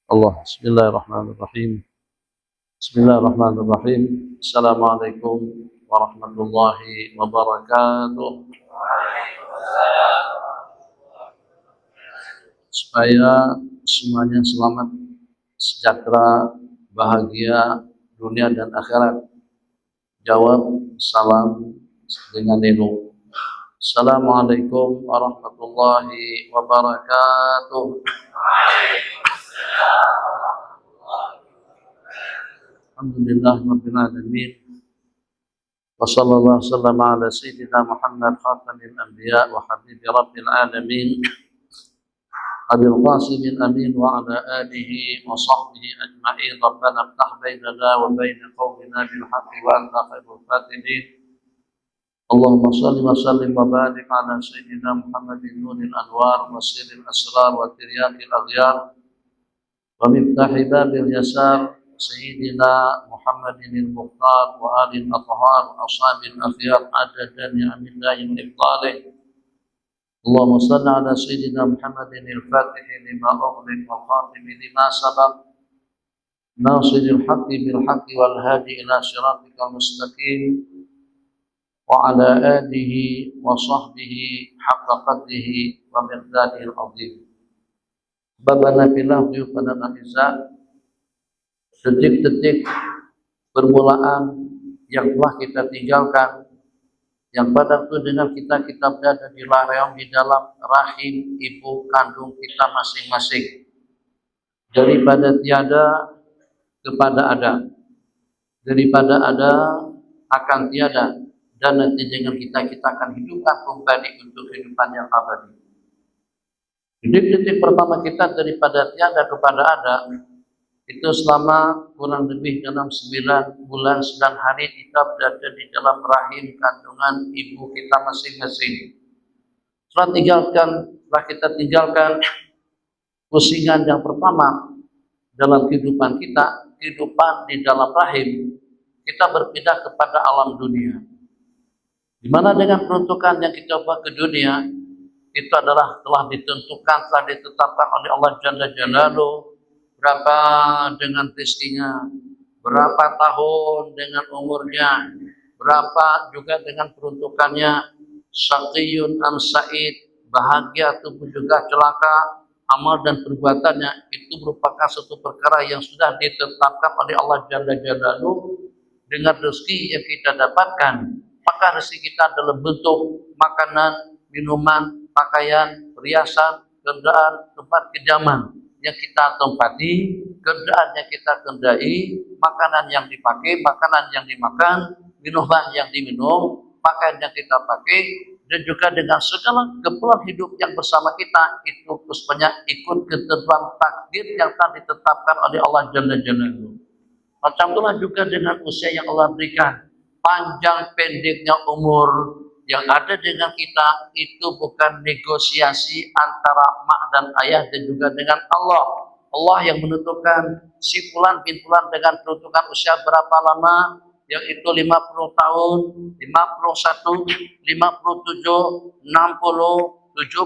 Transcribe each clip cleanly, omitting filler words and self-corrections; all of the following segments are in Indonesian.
Allah. Bismillahirrahmanirrahim. Bismillahirrahmanirrahim. Assalamualaikum warahmatullahi wabarakatuh. Supaya semuanya selamat, sejahtera, bahagia dunia dan akhirat. Jawab salam dengan ilmu. Assalamualaikum warahmatullahi wabarakatuh. Alhamdulillah rabbil alamin. Wa sallallahu wasallam ala sayyidina Muhammad khatamil anbiya wa habibi rabbil alamin. Abil Qasim al-Amin wa ala alihi wa sahbihi ajma'in. Rabbana iftah bainana wa bain qaumina bil haqqi wa anta khairul fatihin. Allahumma salli wa sallim wa barik ala sayyidina Muhammadin nuril anwar wa sirril asrar wa tiryaqil aghyar wa miftahi babil yasar sayyidina Muhammadin al-Mukhtar wa alil athhar wa ashabil akhyar adadan ni'amillahi wa ifdalih. Allahumma salli ala sayyidina Muhammadin al-Fatih lima ughliq wal khatim lima sabaq nasiril haqqi bil haqqi wal hadi ila siratikal mustaqim wa ala alihi wa sahbihi haqqa qadrihi wa miqdarihi al-azim. Babana fillah yuqadan al-izza. Detik-detik permulaan yang telah kita tinggalkan, yang pada itu dengan kita berada di lareong di dalam rahim ibu kandung kita masing-masing, daripada tiada kepada ada, daripada ada akan tiada, dan nanti dengan kita akan hidupkan kembali untuk kehidupan yang abadi. Detik-detik pertama kita daripada tiada kepada ada, itu selama kurang lebih dalam 9 bulan 9 hari kita berada di dalam rahim kandungan ibu kita masing-masing. Setelah kita tinggalkan pusingan yang pertama dalam kehidupan kita, kehidupan di dalam rahim, kita berpindah kepada alam dunia. Di mana dengan peruntukan yang kita buat ke dunia, itu adalah telah ditentukan, telah ditetapkan oleh Allah Jalla Jalaluhu. Berapa dengan rezekinya, berapa tahun dengan umurnya, berapa juga dengan peruntukannya, syaqiyun am sa'id, bahagia ataupun juga celaka, amal dan perbuatannya, itu merupakan suatu perkara yang sudah ditetapkan oleh Allah Jalla Jalaluhu. Dengan rezeki yang kita dapatkan, maka rezeki kita adalah bentuk makanan, minuman, pakaian, perhiasan, kendaraan, tempat kediaman yang kita tempati, kendaraan yang kita kendai, makanan yang dipakai, makanan yang dimakan, minuman yang diminum, pakaian yang kita pakai, dan juga dengan segala keperluan hidup yang bersama kita, itu semuanya ikut ketentuan takdir yang telah ditetapkan oleh Allah Jalla Jalaluhu. Macam itulah juga dengan usia yang Allah berikan, panjang pendeknya umur yang ada dengan kita, itu bukan negosiasi antara mak dan ayah dan juga dengan Allah. Allah yang menentukan si fulan bin fulan dengan peruntukan usia berapa lama, yang itu 50 tahun, 51, 57, 60, 70,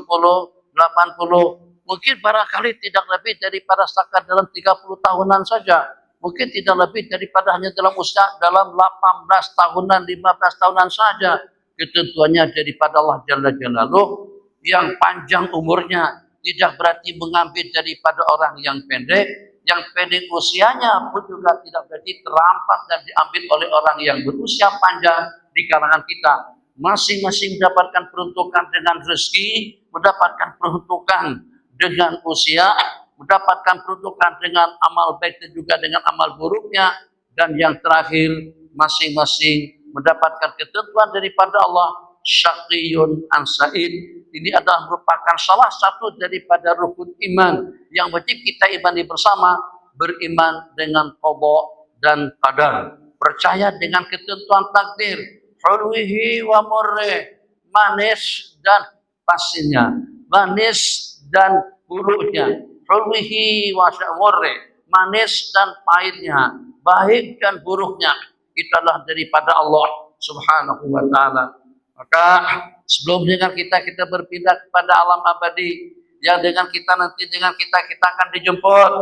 80. Mungkin barangkali tidak lebih daripada setakat dalam 30 tahunan saja. Mungkin tidak lebih daripada hanya dalam usia dalam 18 tahunan, 15 tahunan saja. Ketentuannya daripada Allah Jalla Jalaluhu. Yang panjang umurnya tidak berarti mengambil daripada orang yang pendek. Yang pendek usianya pun juga tidak berarti terampas dan diambil oleh orang yang berusia panjang di kalangan kita. Masing-masing mendapatkan peruntukan dengan rezeki, mendapatkan peruntukan dengan usia, mendapatkan peruntukan dengan amal baik dan juga dengan amal buruknya, dan yang terakhir masing-masing mendapatkan ketentuan daripada Allah, syaqiyun an sa'id. Ini adalah merupakan salah satu daripada rukun iman yang wajib kita imani bersama, beriman dengan qada dan qadar, percaya dengan ketentuan takdir, hulwihi wa murrih, manis dan pastinya, manis dan buruknya, hulwihi wa murrih, manis dan pahitnya, baik dan buruknya, itu adalah daripada Allah Subhanahu wa ta'ala. Maka sebelum dengan kita berpindah kepada alam abadi, yang dengan kita nanti dengan kita akan dijemput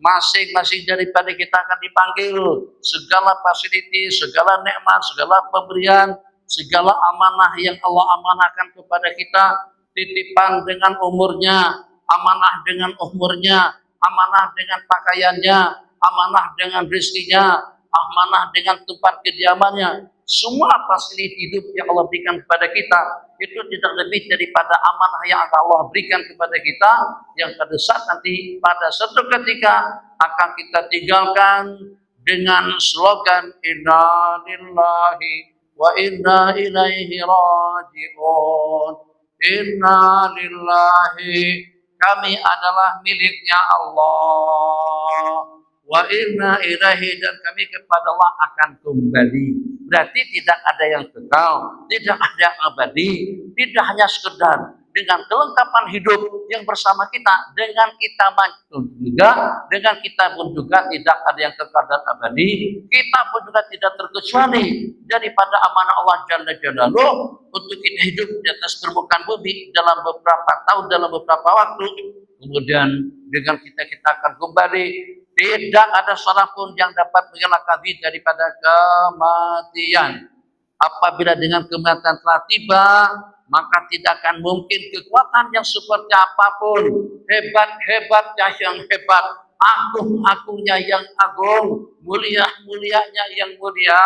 masing-masing daripada kita akan dipanggil. Segala fasilitas, segala nikmat, segala pemberian, segala amanah yang Allah amanahkan kepada kita, titipan dengan umurnya, amanah dengan umurnya, amanah dengan pakaiannya, amanah dengan rezekinya, amanah dengan tempat kediamannya. Semua fasilitas hidup yang Allah berikan kepada kita itu tidak lebih daripada amanah yang akan Allah berikan kepada kita, yang pada saat nanti pada suatu ketika akan kita tinggalkan dengan slogan inna lillahi wa inna ilaihi raji'un. Inna lillahi, kami adalah miliknya Allah, wa inna ilaihi, dan kami kepada Allah akan kembali. Berarti tidak ada yang kekal, tidak ada yang abadi, tidak hanya sekedar dengan kelengkapan hidup yang bersama kita, dengan kita juga, dengan kita pun juga tidak ada yang kekal dan abadi. Kita pun juga tidak terkecuali daripada amanah Allah Jalla Jalaluh untuk kita hidup di atas permukaan bumi dalam beberapa tahun, dalam beberapa waktu. Kemudian dengan kita akan kembali. Tidak ada seorang pun yang dapat mengelakkan diri daripada kematian. Apabila dengan kematian telah tiba, maka tidak akan mungkin kekuatan yang seperti apapun, hebat-hebatnya yang hebat, agung-agungnya yang agung, mulia-mulianya yang mulia,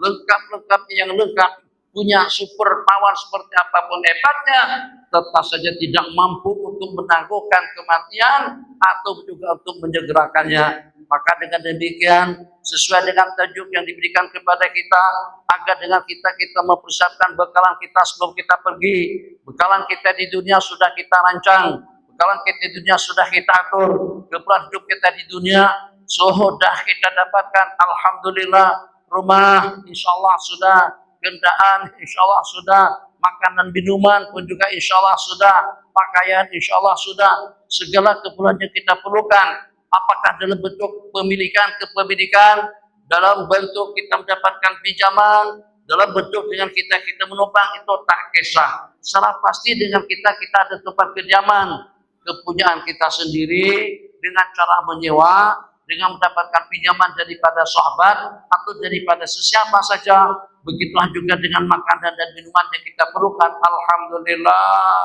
lengkap-lengkapnya yang lengkap, punya super power seperti apapun hebatnya, tetap saja tidak mampu untuk menangguhkan kematian atau juga untuk menyegerakannya. Maka dengan demikian, sesuai dengan tajuk yang diberikan kepada kita, agar dengan kita mempersiapkan bekalan kita sebelum kita pergi. Bekalan kita di dunia sudah kita rancang, bekalan kita di dunia sudah kita atur, kebutuhan hidup kita di dunia sudah kita dapatkan. Alhamdulillah, rumah insya Allah sudah, kendaraan insya Allah sudah, makanan minuman pun juga insya Allah sudah, pakaian insya Allah sudah, segala keperluan yang kita perlukan, apakah dalam bentuk pemilikan, kepemilikan, dalam bentuk kita mendapatkan pinjaman, dalam bentuk dengan kita menumpang, itu tak kisah. Secara pasti dengan kita ada tempat kediaman, kepunyaan kita sendiri, dengan cara menyewa, dengan mendapatkan pinjaman daripada sahabat atau daripada sesiapa saja. Begitulah juga dengan makanan dan minuman yang kita perlukan. Alhamdulillah,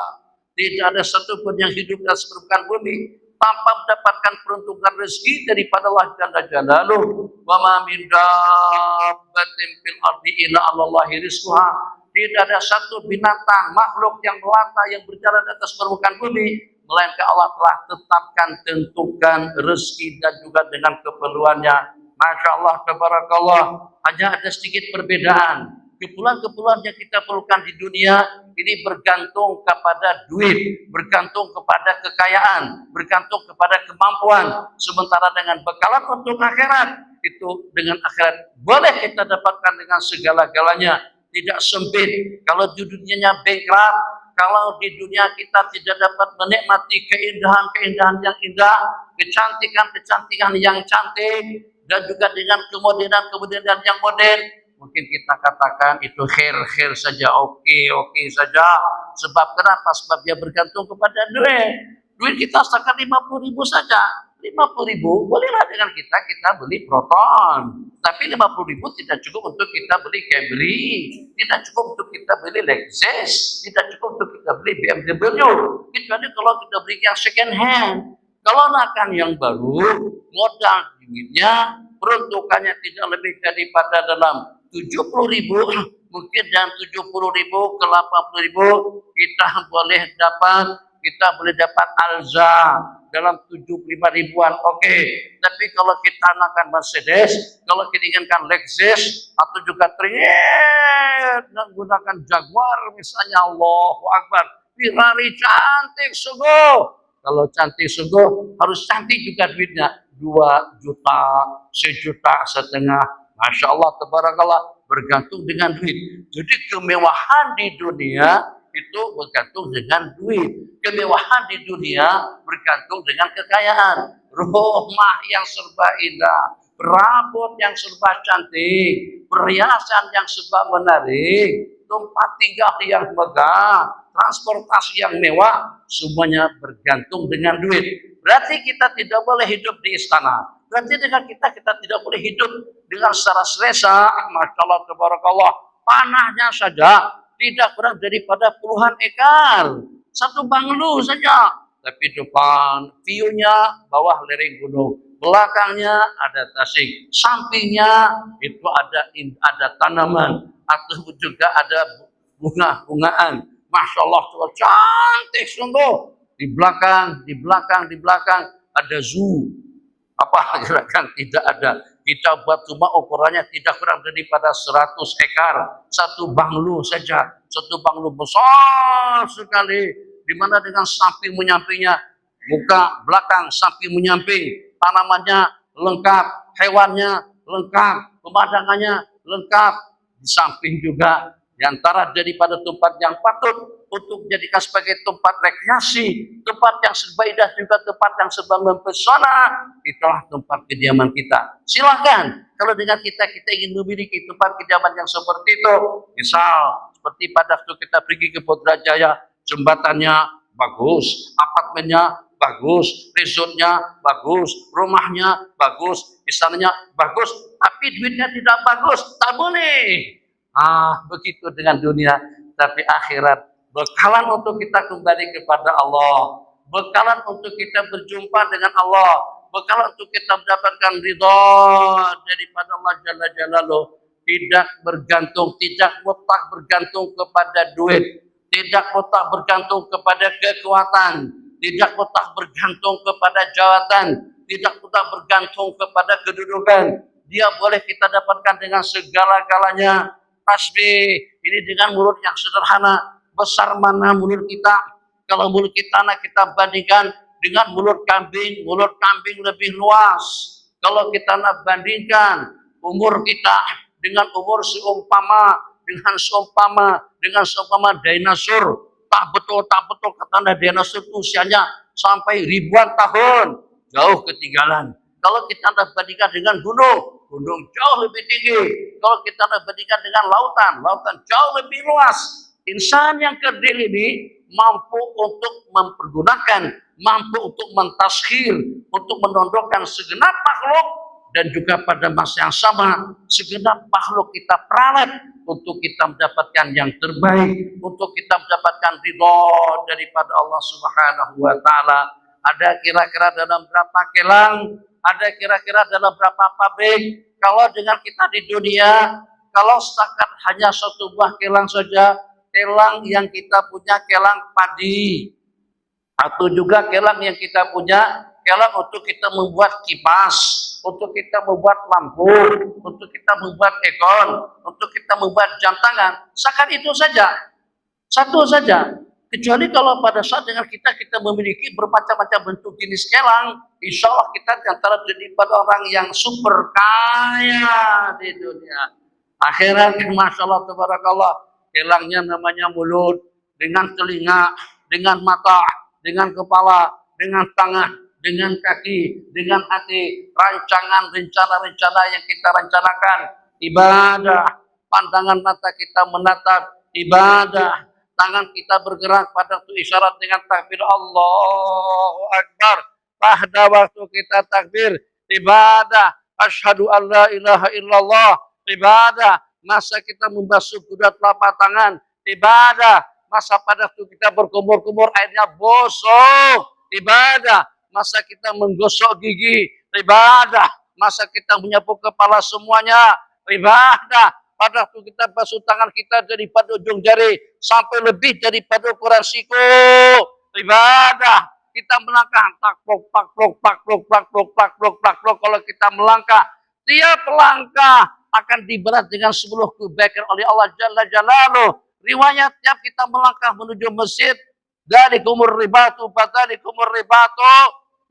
tidak ada satupun yang hidup dan permukaan bumi tanpa mendapatkan peruntukan rezeki daripada Allah Jalla Jalaluh. Wa ma min dabbatin fil ardi illa 'alallahi rizquha. Tidak ada satu binatang, makhluk yang melata, yang berjalan di atas permukaan bumi, melainkan Allah telah tetapkan, tentukan rezeki dan juga dengan keperluannya. Masya Allah, tabarakallah. Hanya ada sedikit perbedaan. Keperluan-keperluan yang kita perlukan di dunia ini bergantung kepada duit, bergantung kepada kekayaan, bergantung kepada kemampuan. Sementara dengan bekalan untuk akhirat, itu dengan akhirat boleh kita dapatkan dengan segala-galanya. Tidak sempit. Kalau di dunianya bankrupt, kalau di dunia kita tidak dapat menikmati keindahan-keindahan yang indah, kecantikan-kecantikan yang cantik, dan juga dengan kemodernan-kemodernan yang modern, mungkin kita katakan itu khair saja, oke saja. Sebab kenapa? Sebab dia bergantung kepada duit. Duit kita setakat 50.000 saja. 50.000 bolehlah dengan kita beli Proton. Tapi 50.000 tidak cukup untuk kita beli Camry, tidak cukup untuk kita beli Lexus, tidak cukup untuk kita beli BMW. Kecuali kalau kita beli yang second hand. Kalau akan yang baru, modal duitnya, peruntukannya tidak lebih daripada dalam 70.000, mungkin dan 70.000 ke 80.000 kita boleh dapat Alza dalam 75 ribuan, oke. Tapi kalau kita akan Mercedes, kalau kita inginkan Lexus atau juga Triumph dan gunakan Jaguar misalnya, Allahu Akbar, Ferrari cantik sungguh. Kalau cantik sungguh harus cantik juga duitnya, 2 juta, 1,5 juta. Masya Allah, tabarakallah, bergantung dengan duit. Jadi kemewahan di dunia itu bergantung dengan duit. Kemewahan di dunia bergantung dengan kekayaan. Rumah yang serba indah, perabot yang serba cantik, perhiasan yang serba menarik, tempat tinggal yang megah, transportasi yang mewah, semuanya bergantung dengan duit. Berarti kita tidak boleh hidup di istana. Berarti dengan kita tidak boleh hidup dengan secara selesa. Masya Allah, tabarakallah. Tanahnya saja tidak kurang daripada puluhan ekar. Satu banglu saja. Tapi depan, view-nya bawah lereng gunung. Belakangnya ada tasik. Sampingnya itu ada tanaman. Atau juga ada bunga-bungaan. Masya Allah, cantik sungguh. Di belakang ada zoo. Apa gerakan tidak ada. Kita buat rumah ukurannya tidak kurang daripada 100 ekar. Satu banglo saja. Satu banglo besar sekali. Di mana dengan samping menyampingnya. Muka, belakang, samping menyamping. Tanamannya lengkap. Hewannya lengkap. Pemandangannya lengkap. Di samping juga. Di antara daripada tempat yang patut untuk dijadikan sebagai tempat rekreasi, tempat yang serba indah juga tempat yang serba mempesona, itulah tempat kediaman kita. Silakan kalau dengan kita ingin memiliki tempat kediaman yang seperti itu, misal seperti pada waktu kita pergi ke Putrajaya, jembatannya bagus, apartemennya bagus, resortnya bagus, rumahnya bagus, istananya bagus, tapi duitnya tidak bagus, tak boleh. Begitu dengan dunia, tapi akhirat bekalan untuk kita kembali kepada Allah, bekalan untuk kita berjumpa dengan Allah, bekalan untuk kita mendapatkan ridha daripada Allah Jalla Jalaluhu. Tidak bergantung, tidak mutlak bergantung kepada duit, tidak mutlak bergantung kepada kekuatan, tidak mutlak bergantung kepada jabatan, tidak mutlak bergantung kepada kedudukan. Dia boleh kita dapatkan dengan segala-galanya. Tasbih ini dengan mulut yang sederhana. Besar mana mulut kita? Kalau mulut kita bandingkan dengan mulut kambing lebih luas. Kalau kita bandingkan umur kita dengan umur seumpama dinosaur, tak betul kata dinosaur usianya sampai ribuan tahun, jauh ketinggalan. Kalau kita bandingkan dengan gunung jauh lebih tinggi. Kalau kita bandingkan dengan lautan jauh lebih luas. Insan yang kerdil ini mampu untuk mempergunakan, mampu untuk mentaskhir, untuk menondokkan segenap makhluk, dan juga pada masa yang sama segenap makhluk kita peralat untuk kita mendapatkan yang terbaik, untuk kita mendapatkan ridha daripada Allah Subhanahu wa taala. Ada kira-kira dalam berapa kelang, ada kira-kira dalam berapa pabrik. Kalau dengan kita di dunia, kalau setakat hanya satu buah kelang saja, kelang yang kita punya kelang padi, atau juga kelang yang kita punya kelang untuk kita membuat kipas, untuk kita membuat lampu, untuk kita membuat ekon, untuk kita membuat jam tangan, setakat itu saja, satu saja. Kecuali kalau pada saat dengan kita memiliki bermacam-macam bentuk jenis kelang, insya Allah kita antara jadi pada orang yang super kaya di dunia. Akhirat, masya Allah, tabarakallah, kelangnya namanya mulut, dengan telinga, dengan mata, dengan kepala, dengan tangan, dengan kaki, dengan hati, rancangan, rencana-rencana yang kita rencanakan, ibadah, pandangan mata kita menatap, ibadah, tangan kita bergerak pada waktu isyarat dengan takbir Allahu Akbar. Pada waktu kita takbir, ibadah. Asyhadu an la ilaha illallah, ibadah. Masa kita membasuh kedua telapak tangan, ibadah. Masa pada waktu kita berkumur-kumur airnya bosok, ibadah. Masa kita menggosok gigi, ibadah. Masa kita menyapu kepala semuanya, ibadah. Pada waktu kita basuh tangan kita daripada ujung jari sampai lebih daripada ukuran siku, ibadah. Kita melangkah takluk. Kalau kita melangkah, tiap langkah akan dibalas dengan 10 kebaikan oleh Allah Jalla Jalaluhu. Riwayat tiap kita melangkah menuju masjid, dari kumur ribatu,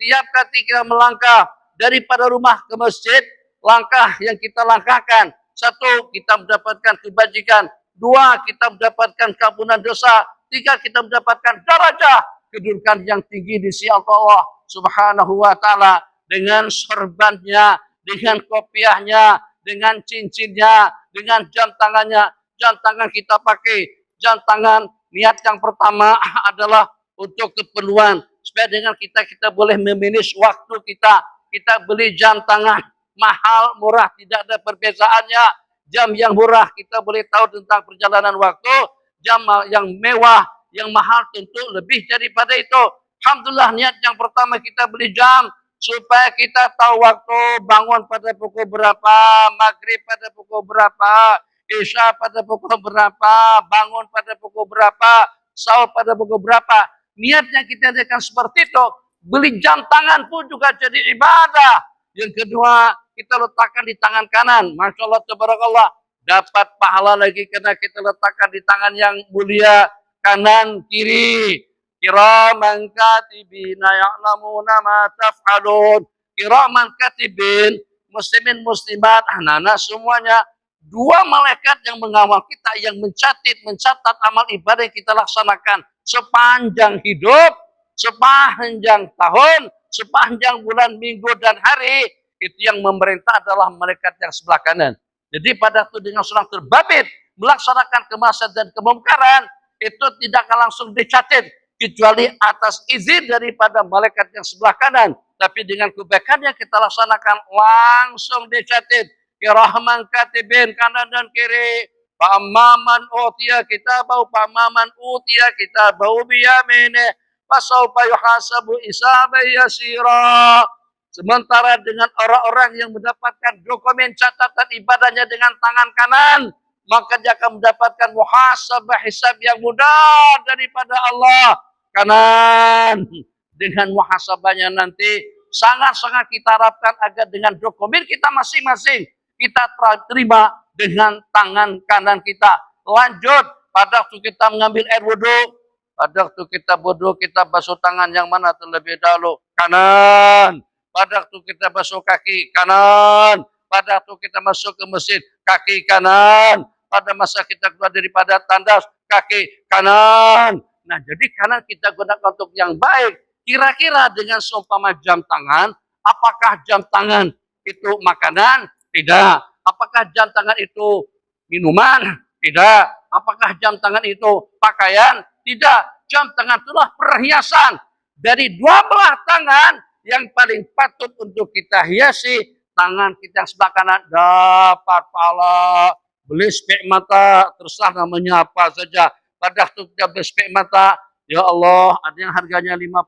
tiap kali kita melangkah daripada rumah ke masjid, langkah yang kita langkahkan, 1, kita mendapatkan kebajikan. 2, kita mendapatkan keampunan dosa. 3, kita mendapatkan darajah kedudukan yang tinggi di sisi Allah Subhanahu wa taala, dengan sorbannya, dengan kopiahnya, dengan cincinnya, dengan jam tangannya. jam tangan kita pakai. Jam tangan, niat yang pertama adalah untuk keperluan. Supaya dengan kita boleh memanage waktu kita. Kita beli jam tangan mahal, murah, tidak ada perbedaannya. Jam yang murah kita boleh tahu tentang perjalanan waktu. Jam yang mewah, yang mahal tentu lebih daripada itu. Alhamdulillah, niat yang pertama kita beli jam supaya kita tahu waktu, bangun pada pukul berapa, maghrib pada pukul berapa, isya pada pukul berapa, bangun pada pukul berapa, sahur pada pukul berapa. Niatnya kita akan seperti itu. Beli jam tangan pun juga jadi ibadah. Yang kedua, kita letakkan di tangan kanan. Masya Allah, tabarakallah. Dapat pahala lagi karena kita letakkan di tangan yang mulia, kanan, kiri. Kiraman katibina ya'lamuna ma taf'alun. Kiraman katibin, muslimin, muslimat, anak-anak semuanya. Dua malaikat yang mengawal kita, yang mencatat amal ibadah yang kita laksanakan sepanjang hidup, sepanjang tahun, sepanjang bulan, minggu, dan hari. Itu yang memerintah adalah malaikat yang sebelah kanan. Jadi pada itu dengan seorang terbabit melaksanakan kemaksiatan dan kemungkaran, itu tidak akan langsung dicatat kecuali atas izin daripada malaikat yang sebelah kanan. Tapi dengan kebaikan yang kita laksanakan langsung dicatat. Kirahman katibin, kanan dan kiri. Fa'amman utiya kitabahu, fa'amman utiya kitabahu biyamine, fasawfa yuhasabu hisaban yasira. Sementara dengan orang-orang yang mendapatkan dokumen catatan ibadahnya dengan tangan kanan, maka dia akan mendapatkan muhasabah hisab yang mudah daripada Allah. Kanan, dengan muhasabahnya nanti sangat-sangat kita harapkan agar dengan dokumen kita masing-masing kita terima dengan tangan kanan kita. Lanjut, pada waktu kita mengambil air wudhu, pada waktu kita wudhu, kita basuh tangan yang mana terlebih dahulu? Kanan. Pada waktu kita basuh kaki, kanan. Pada waktu kita masuk ke masjid, kaki kanan. Pada masa kita keluar daripada tandas, kaki kanan. Nah, jadi kanan kita gunakan untuk yang baik. Kira-kira dengan seumpama jam tangan, apakah jam tangan itu makanan? Tidak. Apakah jam tangan itu minuman? Tidak. Apakah jam tangan itu pakaian? Tidak. Jam tangan itulah perhiasan. Dari dua belah tangan yang paling patut untuk kita hiasi, tangan kita yang sebelah kanan dapat pahala. Beli spek mata, terserah namanya apa saja. Pada waktu kita beli spek mata, ya Allah, ada yang harganya 50.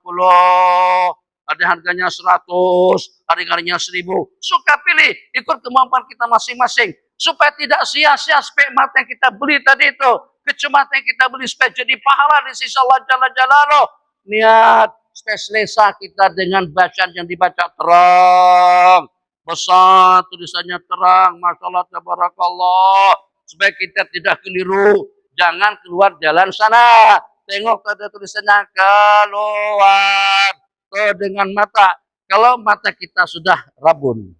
Ada harganya 100, ada yang harganya 1000. Suka pilih, ikut kemampuan kita masing-masing. Supaya tidak sia-sia spek mata yang kita beli tadi itu. Kecamatan yang kita beli supaya jadi pahala di sisi Allah Jalla Jalaluh. Niat supaya selesai kita dengan bacaan yang dibaca terang. Besar tulisannya terang. Masya Allah, tabarakallah. Supaya kita tidak keliru. Jangan keluar jalan sana. Tengok ada tulisannya keluar. Dengan mata. Kalau mata kita sudah rabun,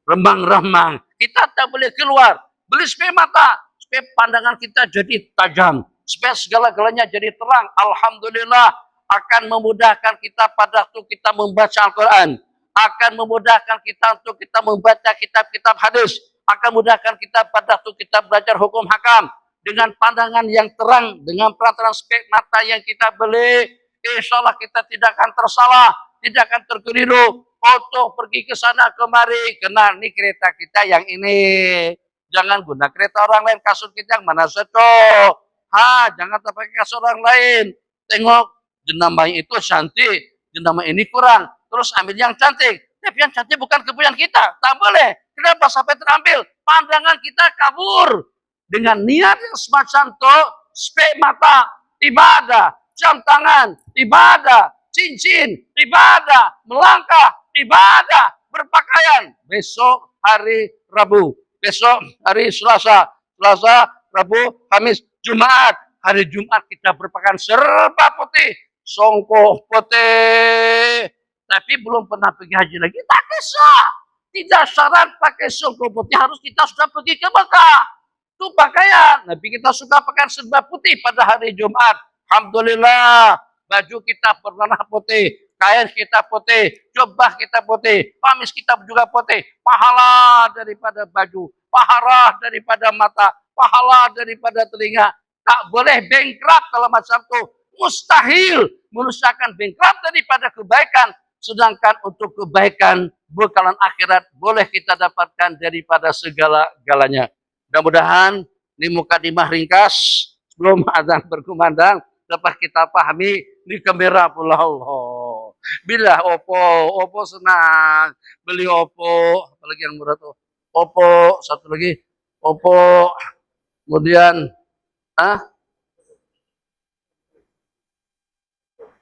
remang-remang, kita tak boleh keluar. Beli spek mata, supaya pandangan kita jadi tajam, supaya segala-galanya jadi terang. Alhamdulillah, akan memudahkan kita pada waktu kita membaca Al-Quran, akan memudahkan kita untuk kita membaca kitab-kitab hadis, akan memudahkan kita pada waktu kita belajar hukum hakam dengan pandangan yang terang, dengan peraturan spek mata yang kita beli. Insya Allah kita tidak akan tersalah, tidak akan terkeliru untuk pergi ke sana kemari. Karena ini kereta kita yang ini. Jangan guna kereta orang lain, kasur kita yang mana satu. Jangan pakai kasur orang lain. Tengok, jenama itu cantik, jenama ini kurang. Terus ambil yang cantik. Tapi yang cantik bukan kepunyaan kita. Tak boleh. Kenapa sampai terambil? Pandangan kita kabur. Dengan niat yang semacam itu, spek mata, ibadah. Jam tangan, ibadah. Cincin, ibadah. Melangkah, ibadah. Berpakaian. Besok hari Rabu. Besok hari Selasa. Selasa, Rabu, Kamis, Jumat. Hari Jumat kita berpakaian serba putih. Songkoh putih. Tapi belum pernah pergi haji lagi. Tak kisah. Tidak syarat pakai songkoh putih. Harus kita sudah pergi ke Mekah. Itu pakaian. Nabi kita suka pakaian serba putih pada hari Jumat. Alhamdulillah, baju kita berwarna putih, kain kita putih, jubah kita putih, kamis kita juga putih, pahala daripada baju. pahala daripada mata, pahala daripada telinga. Tak boleh bankrupt kalau macam itu. Mustahil mengusahakan bankrupt daripada kebaikan. Sedangkan untuk kebaikan bekalan akhirat boleh kita dapatkan daripada segala-galanya. Mudah-mudahan ini mukadimah ringkas sebelum azan berkumandang dapat kita pahami di kamera pula Allah. Bila Oppo senang beli Oppo, apalagi yang murah tuh Oppo, satu lagi Oppo, kemudian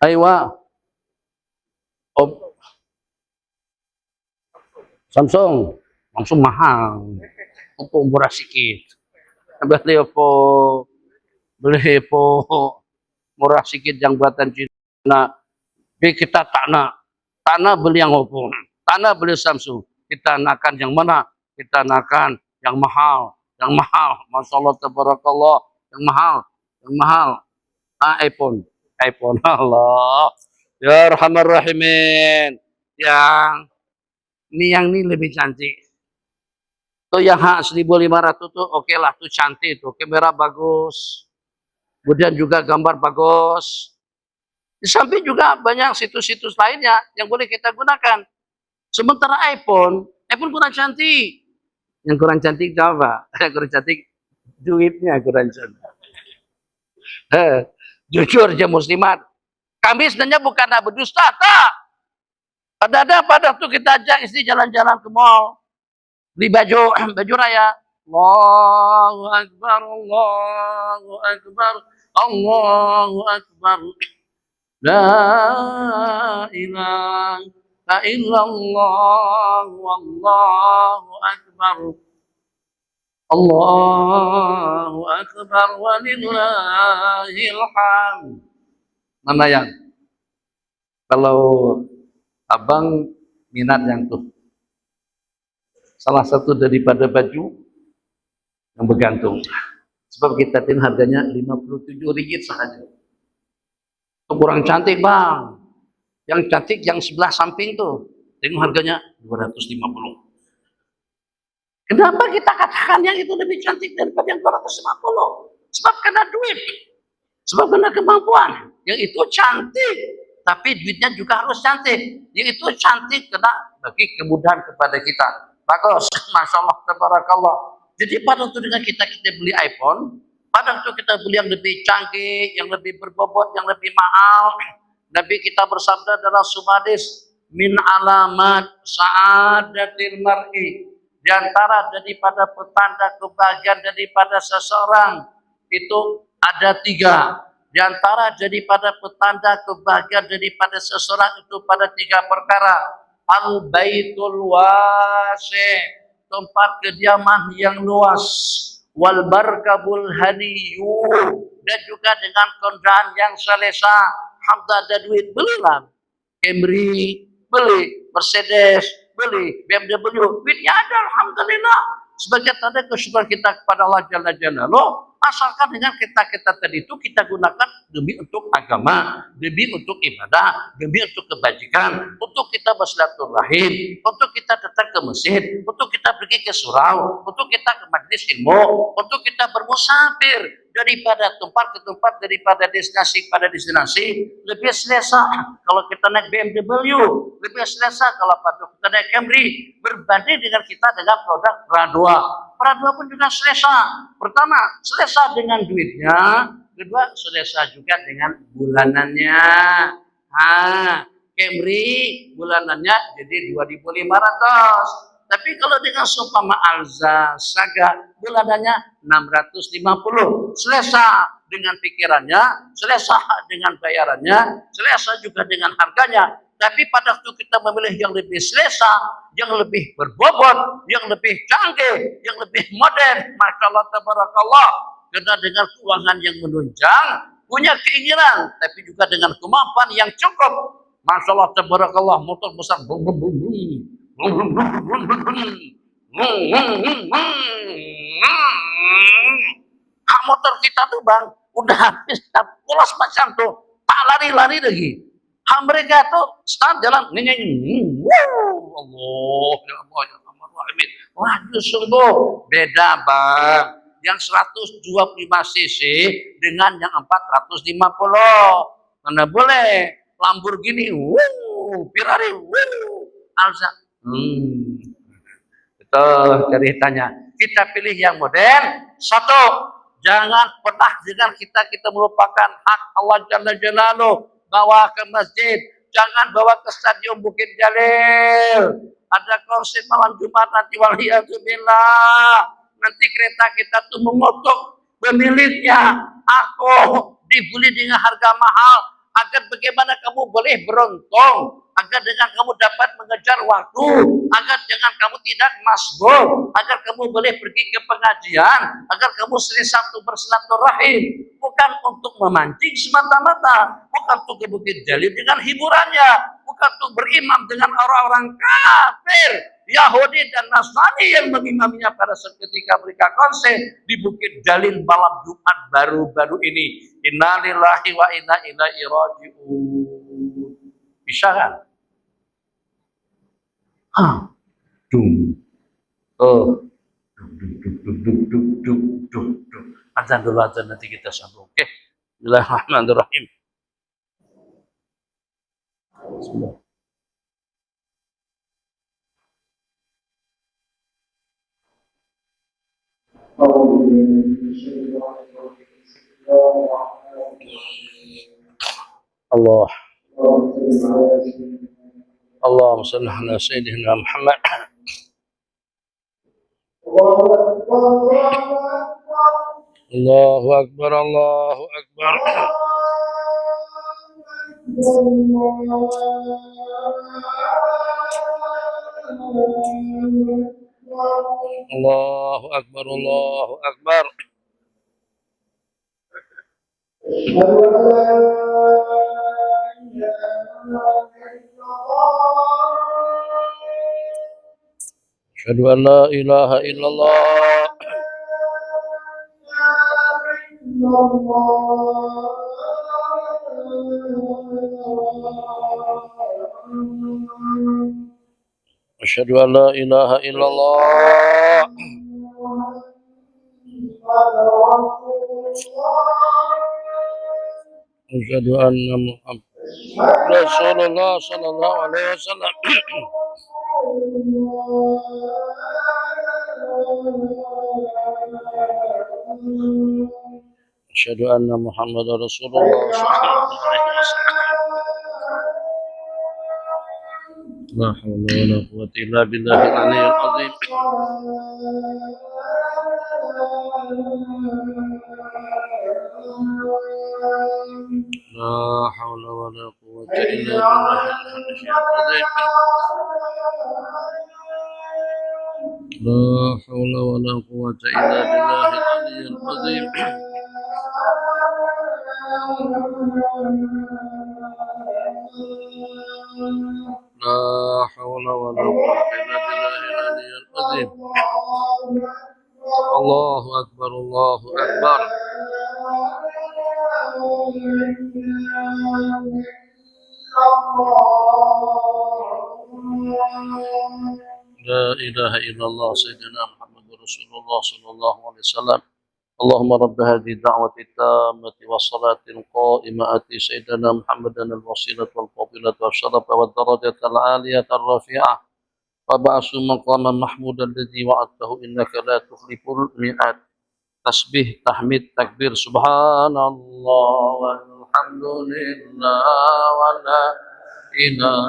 Aiwa Oppo, Samsung mahal, Oppo murah sedikit. Beli Oppo murah sedikit yang buatan Cina. Kita tak nak beli yang Oppo, tak nak beli Samsung. Kita nakkan yang mana? Kita nakkan yang mahal. Masya Allah, tabarakallah, yang mahal. iPhone. Allah. Ya Rahman Rahimin. Yang ini lebih cantik. Tuh yang 1.500 tuh oke lah, tuh cantik tuh, kamera bagus. Kemudian juga gambar bagus. Di samping juga banyak situs-situs lainnya yang boleh kita gunakan. Sementara iPhone kurang cantik. Yang kurang cantik apa? Yang kurang cantik duitnya kurang cantik. Jujur aja muslimat. Kami sebenarnya bukan berdusta, tak. Kadang-kadang pada waktu kita ajak istri jalan-jalan ke mall, beli baju raya. Allahu Akbar, Allahu Akbar, Allahu Akbar. La ilaha illallah, wallahu akbar. Allahu akbar walillahil hamd. Mana yang? Kalau abang minat yang tuh. Salah satu daripada baju yang bergantung. Sebab kita tin harganya 57 ringgit sahaja. Kurang cantik bang. Yang cantik yang sebelah samping tuh. Tengok harganya 250. Kenapa kita katakan yang itu lebih cantik daripada yang 250? Sebab kena duit. Sebab kena kemampuan. Yang itu cantik. Tapi duitnya juga harus cantik. Yang itu cantik kena bagi kemudahan kepada kita. Bagus. Masya Allah. Tabarakallah. Jadi pada waktu dengan kita beli iPhone. Pada waktu kita beli yang lebih canggih, yang lebih berbobot, yang lebih mahal, Nabi kita bersabda dalam hadis, min alamat sa'adatil mar'i. Di antara daripada petanda kebahagiaan daripada seseorang itu ada 3. Di antara daripada petanda kebahagiaan daripada seseorang itu pada 3 perkara. Al-baitul wasi', tempat kediaman yang luas. Wal barkabul haniyu, dan juga dengan kendaraan yang selesa. Hamda ada duit, belilah Camry, beli Mercedes, beli BMW, duitnya ada, alhamdulillah. Sebagai tanda kesyukuran kita kepada Allah Jalla Jalaluhu. Asalkan dengan kita tadi itu kita gunakan demi untuk agama, demi untuk ibadah, demi untuk kebajikan, untuk kita bersilaturahim, untuk kita datang ke masjid, untuk kita pergi ke surau, untuk kita ke majelis ilmu, untuk kita bermusafir daripada tempat ke tempat, daripada destinasi pada destinasi. Lebih selesa kalau kita naik BMW, lebih selesa kalau kita naik Camry, berbanding dengan kita dengan produk Pradua. Pradua pun juga selesa. Pertama, selesa dengan duitnya. Kedua, selesa juga dengan bulanannya. Camry bulanannya jadi 2.500. Tapi kalau dengan seumpama Alza, Saga, bulanannya 650. Selesa dengan pikirannya, selesa dengan bayarannya, selesa juga dengan harganya. Tapi pada waktu kita memilih yang lebih selesa, yang lebih berbobot, yang lebih canggih, yang lebih modern, Masya Allah, tabarakallah. Karena dengan keuangan yang menunjang, punya keinginan, tapi juga dengan kemampuan yang cukup. Masya Allah, tabarakallah, motor besar. Motor kita tuh bang, udah habis, polos macam tuh, tak lari-lari lagi. Mereka tuh start jalan, Allah, ya Allah, ya Allah, laju sungguh beda bang. Yang 125 cc dengan yang 450. Mana boleh Lamborghini, Ferrari, Alza. Itu ceritanya. Kita pilih yang modern. Satu, jangan pernah dengan kita melupakan hak Allah Jalla Jalaluh. Bawa ke masjid, jangan bawa ke stadion Bukit Jalil. Ada konser malam Jumat nanti waliyadzubillah. Nanti kereta kita tuh mengotok pemiliknya. Aku dibeli dengan harga mahal. Agar bagaimana kamu boleh beruntung. Agar dengan kamu dapat mengejar waktu. Agar dengan kamu tidak masbuk. Agar kamu boleh pergi ke pengajian. Agar kamu sering Sabtu bersilaturahim. Bukan untuk memancing semata-mata. Bukan untuk ke Bukit Jalil dengan hiburannya. Bukan untuk berimam dengan orang-orang kafir. Yahudi dan Nasrani yang mengimaminya pada seketika mereka konser di Bukit Jalil malam Jumat baru-baru ini. Innalillahi wa inna ilaihi raji'un. Bisa kan? Azan dulu, azan nanti kita sambung. Oke. Bismillahirrahmanirrahim. Bismillah. Allah. Allahumma shalli ala sayyidina Muhammad. Allahu akbar, Allahu akbar. Allahu akbar, Allahu akbar. Asyhadu an la ilaha illallah. Asyhadu an la ilaha illallah. Asyhadu anna Muhammadar Rasulullah sallallahu alaihi wasallam. Asyhadu anna Muhammadar Rasulullah sallallahu alaihi wasallam. La haula wala quwwata illa billahil aliyyil azim. La haula wala quwwata illa billahil aliyyil azim. La haula wala quwwata illa billahil aliyyil azim. La haula wala quwwata illa billahil aliyyil azim. Allahu akbar, Allahu akbar. La ilaha illallah sayyidina Muhammadur Rasulullah sallallahu alaihi wasallam. اللهم رب هذه الدعوة التامة والصلاة القائمة آت سيدنا محمدا الوسيلة والفضيلة والشرف والدرجة العالية الرفيعة وابعث مقاما محمودا الذي وعدته إنك لا تخلف الميعاد. تسبيح تحميد تكبير سبحان الله والحمد لله ولا إله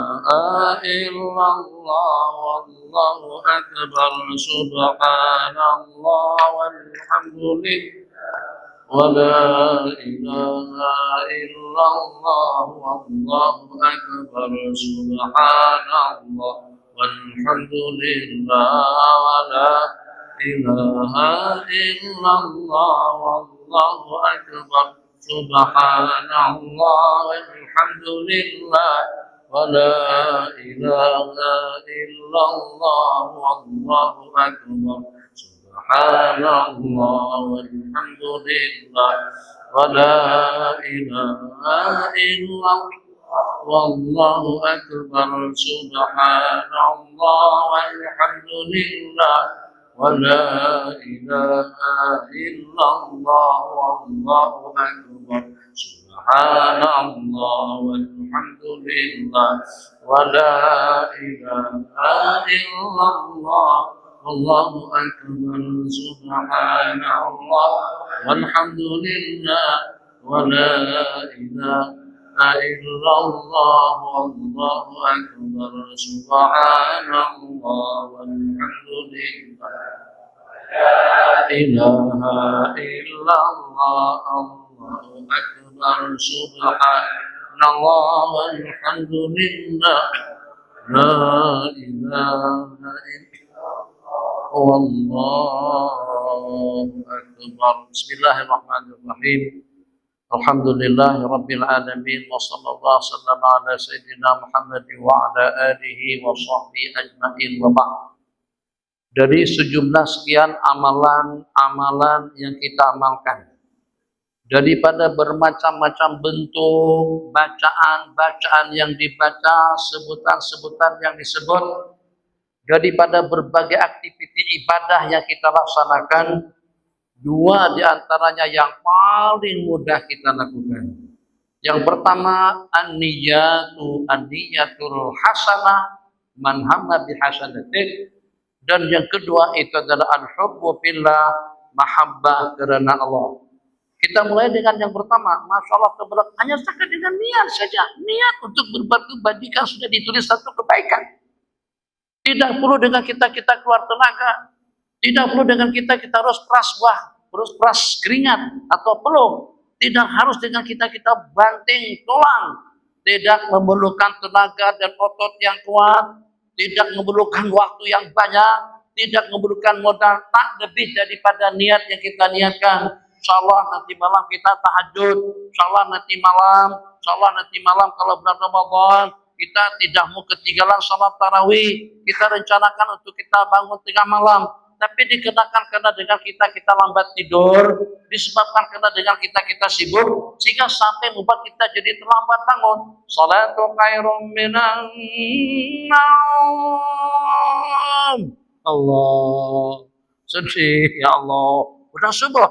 إلا الله والله أكبر سبحان الله والحمد لله ولا إله إلا الله والله أكبر سبحان الله والحمد لله ولا إله إلا الله والله أكبر سبحان الله والحمد لله ولا إله إلا الله والله أكبر سبحان الله والحمد لله ولا إله إلا الله والله أكبر سبحان الله والحمد لله ولا إله إلا الله والله أكبر سبحان الله والحمد لله ولا إله إلا الله والله أكبر سبحان الله والحمد لله ولا إله إلا الله والله أكبر سبحان الله والحمد لله لا إله إلا الله الله أكبر سبحان الله والحمد لله لا إله إلا الله والله أكبر بسم الله الرحمن الرحيم الحمد لله رب العالمين وصلى الله وسلم على سيدنا محمد وعلى آله وصحبه أجمعين وبعد. Dari sejumlah sekian amalan-amalan yang kita amalkan, daripada bermacam-macam bentuk bacaan-bacaan yang dibaca, sebutan-sebutan yang disebut, daripada berbagai aktiviti ibadah yang kita laksanakan, dua di antaranya yang paling mudah kita lakukan. Yang pertama, an-niyatul hasanah man hamma bi hasanatin. Dan yang kedua itu adalah al-hubbu fillah, mahabbah karena Allah. Kita mulai dengan yang pertama, Masya Allah keberat, hanya saja dengan niat saja. Niat untuk berbuat kebajikan sudah ditulis satu kebaikan. Tidak perlu dengan kita keluar tenaga. Tidak perlu dengan kita harus peras keringat atau peluk. Tidak harus dengan kita banting tulang. Tidak memerlukan tenaga dan otot yang kuat. Tidak memerlukan waktu yang banyak, tidak memerlukan modal, tak lebih daripada niat yang kita niatkan. Insyaallah nanti malam kita tahajud, insyaallah nanti malam kalau bulan Ramadan kita tidak mau ketinggalan salat tarawih, kita rencanakan untuk kita bangun tengah malam, tapi dikenakan karena dengan kita lambat tidur, disebabkan karena dengan kita sibuk, sehingga sampai membuat kita jadi terlambat bangun. Salatu khairum minan naum. Allah, sedih ya Allah. Udah subuh,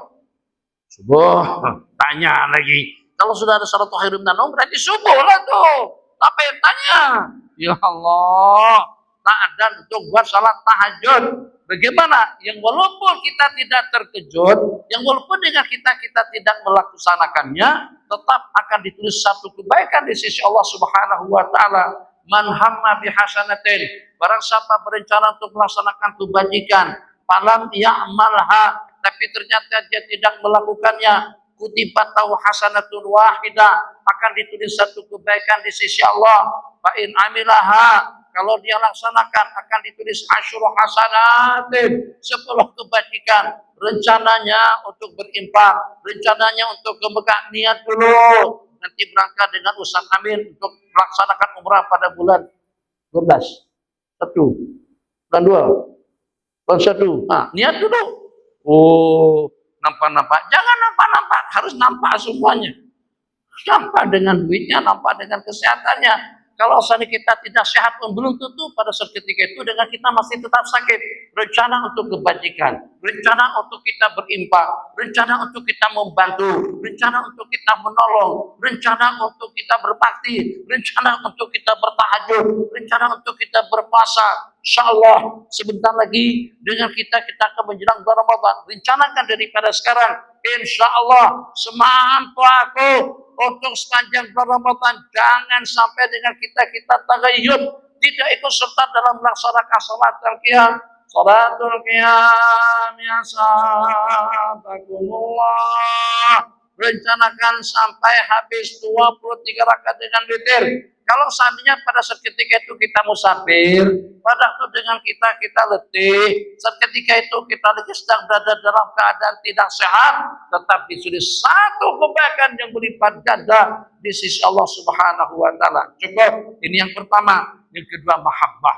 tanya lagi. Kalau sudah ada salatu khairum minan naum berarti subuh lah tuh. Tapi tanya, ya Allah, tak ada untuk buat salat tahajud. Bagaimana? Yang walaupun kita tidak terkejut, yang walaupun dengan kita tidak melaksanakannya, tetap akan ditulis satu kebaikan di sisi Allah Subhanahu wa taala. Man hamma bi hasanatin, barang siapa berencana untuk melaksanakan kebajikan, falam ya'malha, tapi ternyata dia tidak melakukannya, kutibat tahu hasanatun wahidah, akan ditulis satu kebaikan di sisi Allah. Fa in amilaha, kalau dia laksanakan akan ditulis asyru hasanatin, 10 kebajikan. Rencananya untuk berinfak, rencananya untuk kebekak, niat dulu. Nanti berangkat dengan Ustaz Amin untuk melaksanakan umrah pada bulan 12. 1. Bulan 2. Bulan 1. Nah, niat dulu. Oh, nampak-nampak. Jangan nampak-nampak, harus nampak semuanya. Nampak dengan duitnya, nampak dengan kesehatannya. Kalau saat kita tidak sehat pun belum tentu pada saat ketika itu dengan kita masih tetap sakit. Rencana untuk kebajikan, rencana untuk kita berimpak, rencana untuk kita membantu, rencana untuk kita menolong, rencana untuk kita berbakti, rencana untuk kita bertahajud, rencana untuk kita berpuasa. Insyaallah sebentar lagi dengan kita akan menjelang bulan Ramadan. Rencanakan daripada sekarang. Insyaallah semampu aku untuk sepanjang bulan Ramadan jangan sampai dengan kita tagayyub, tidak ikut serta dalam melaksanakan salat qiyam. Salatul qiyam ya sahabakumullah. Rencanakan sampai habis 23 rakaat dengan witir. Kalau seandainya pada saat ketika itu kita musafir, pada waktu dengan kita letih, saat ketika itu kita lagi sedang berada dalam keadaan tidak sehat, tetap ditulis satu kebaikan yang berlipat ganda di sisi Allah Subhanahu wa taala. Cukup, ini yang pertama. Yang kedua, mahabbah.